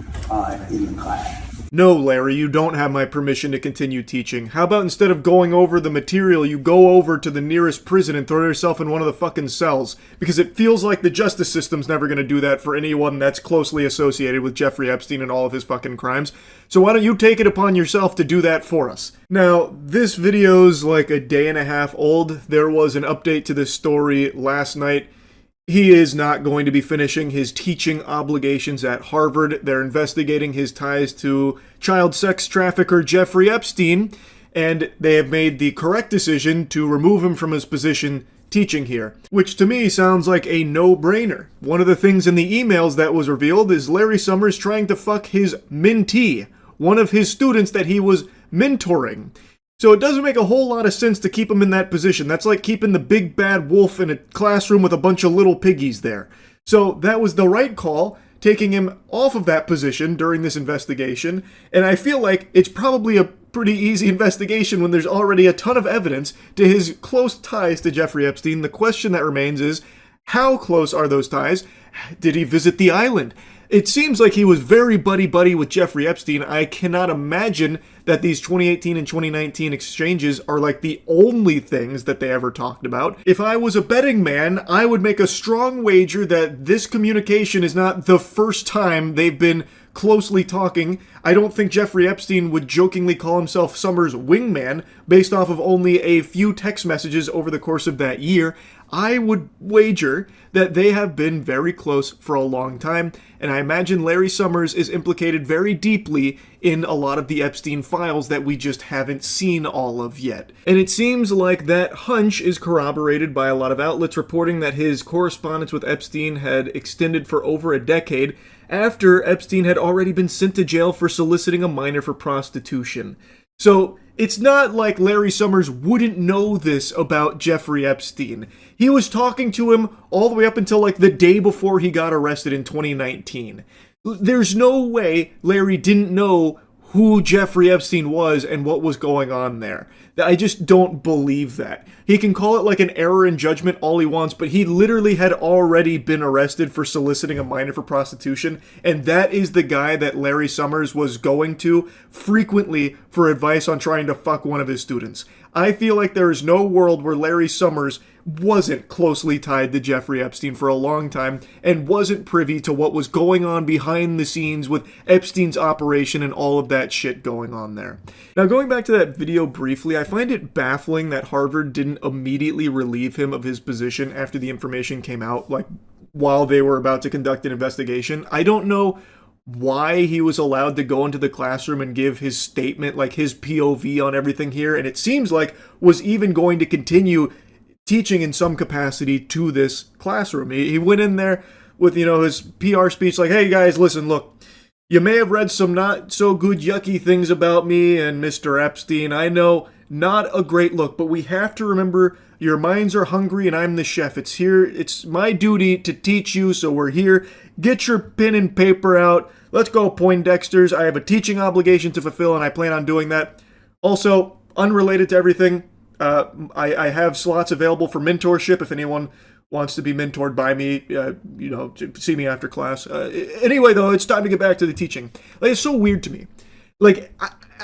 Speaker 15: in the class.
Speaker 1: No, Larry, you don't have my permission to continue teaching. How about instead of going over the material, you go over to the nearest prison and throw yourself in one of the fucking cells? Because it feels like the justice system's never gonna do that for anyone that's closely associated with Jeffrey Epstein and all of his fucking crimes. So why don't you take it upon yourself to do that for us? Now, this video's like a day and a half old. There was an update to this story last night. He is not going to be finishing his teaching obligations at Harvard. They're investigating his ties to child sex trafficker Jeffrey Epstein, and they have made the correct decision to remove him from his position teaching here, which to me sounds like a no-brainer. One of the things in the emails that was revealed is Larry Summers trying to fuck his mentee, one of his students that he was mentoring. So it doesn't make a whole lot of sense to keep him in that position. That's like keeping the big bad wolf in a classroom with a bunch of little piggies there. So that was the right call, taking him off of that position during this investigation. And I feel like it's probably a pretty easy investigation when there's already a ton of evidence to his close ties to Jeffrey Epstein. The question that remains is, how close are those ties? Did he visit the island? It seems like he was very buddy-buddy with Jeffrey Epstein. I cannot imagine that these 2018 and 2019 exchanges are like the only things that they ever talked about. If I was a betting man, I would make a strong wager that this communication is not the first time they've been closely talking. I don't think Jeffrey Epstein would jokingly call himself Summers' wingman based off of only a few text messages over the course of that year. I would wager that they have been very close for a long time, and I imagine Larry Summers is implicated very deeply in a lot of the Epstein files that we just haven't seen all of yet. And it seems like that hunch is corroborated by a lot of outlets reporting that his correspondence with Epstein had extended for over a decade after Epstein had already been sent to jail for soliciting a minor for prostitution. So it's not like Larry Summers wouldn't know this about Jeffrey Epstein. He was talking to him all the way up until like the day before he got arrested in 2019. There's no way Larry didn't know who Jeffrey Epstein was and what was going on there. I just don't believe that. He can call it like an error in judgment all he wants, but he literally had already been arrested for soliciting a minor for prostitution, and that is the guy that Larry Summers was going to frequently for advice on trying to fuck one of his students. I feel like there is no world where Larry Summers wasn't closely tied to Jeffrey Epstein for a long time and wasn't privy to what was going on behind the scenes with Epstein's operation and all of that shit going on there. Now, going back to that video briefly, I find it baffling that Harvard didn't immediately relieve him of his position after the information came out, like while they were about to conduct an investigation. I don't know why he was allowed to go into the classroom and give his statement, like his POV on everything here, and it seems like was even going to continue teaching in some capacity to this classroom. He went in there with, his PR speech like, hey guys, listen, look, you may have read some not so good yucky things about me and Mr. Epstein. I know, not a great look, but we have to remember your minds are hungry and I'm the chef. It's my duty to teach you, so we're here. Get your pen and paper out. Let's go, Poindexters. I have a teaching obligation to fulfill and I plan on doing that. Also, unrelated to everything, I have slots available for mentorship if anyone wants to be mentored by me, to see me after class. Anyway, though, it's time to get back to the teaching. Like, it's so weird to me. Like,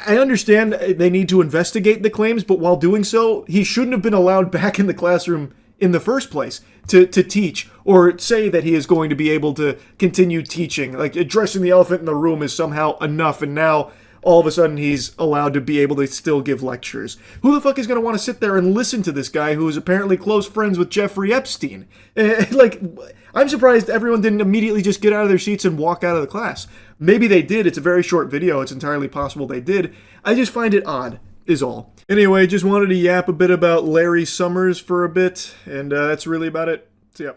Speaker 1: I understand they need to investigate the claims, but while doing so, he shouldn't have been allowed back in the classroom in the first place to teach or say that he is going to be able to continue teaching. Like, addressing the elephant in the room is somehow enough, and now all of a sudden he's allowed to be able to still give lectures. Who the fuck is going to want to sit there and listen to this guy who is apparently close friends with Jeffrey Epstein? Like, I'm surprised everyone didn't immediately just get out of their seats and walk out of the class. Maybe they did. It's a very short video. It's entirely possible they did. I just find it odd, is all. Anyway, just wanted to yap a bit about Larry Summers for a bit, and that's really about it. See ya.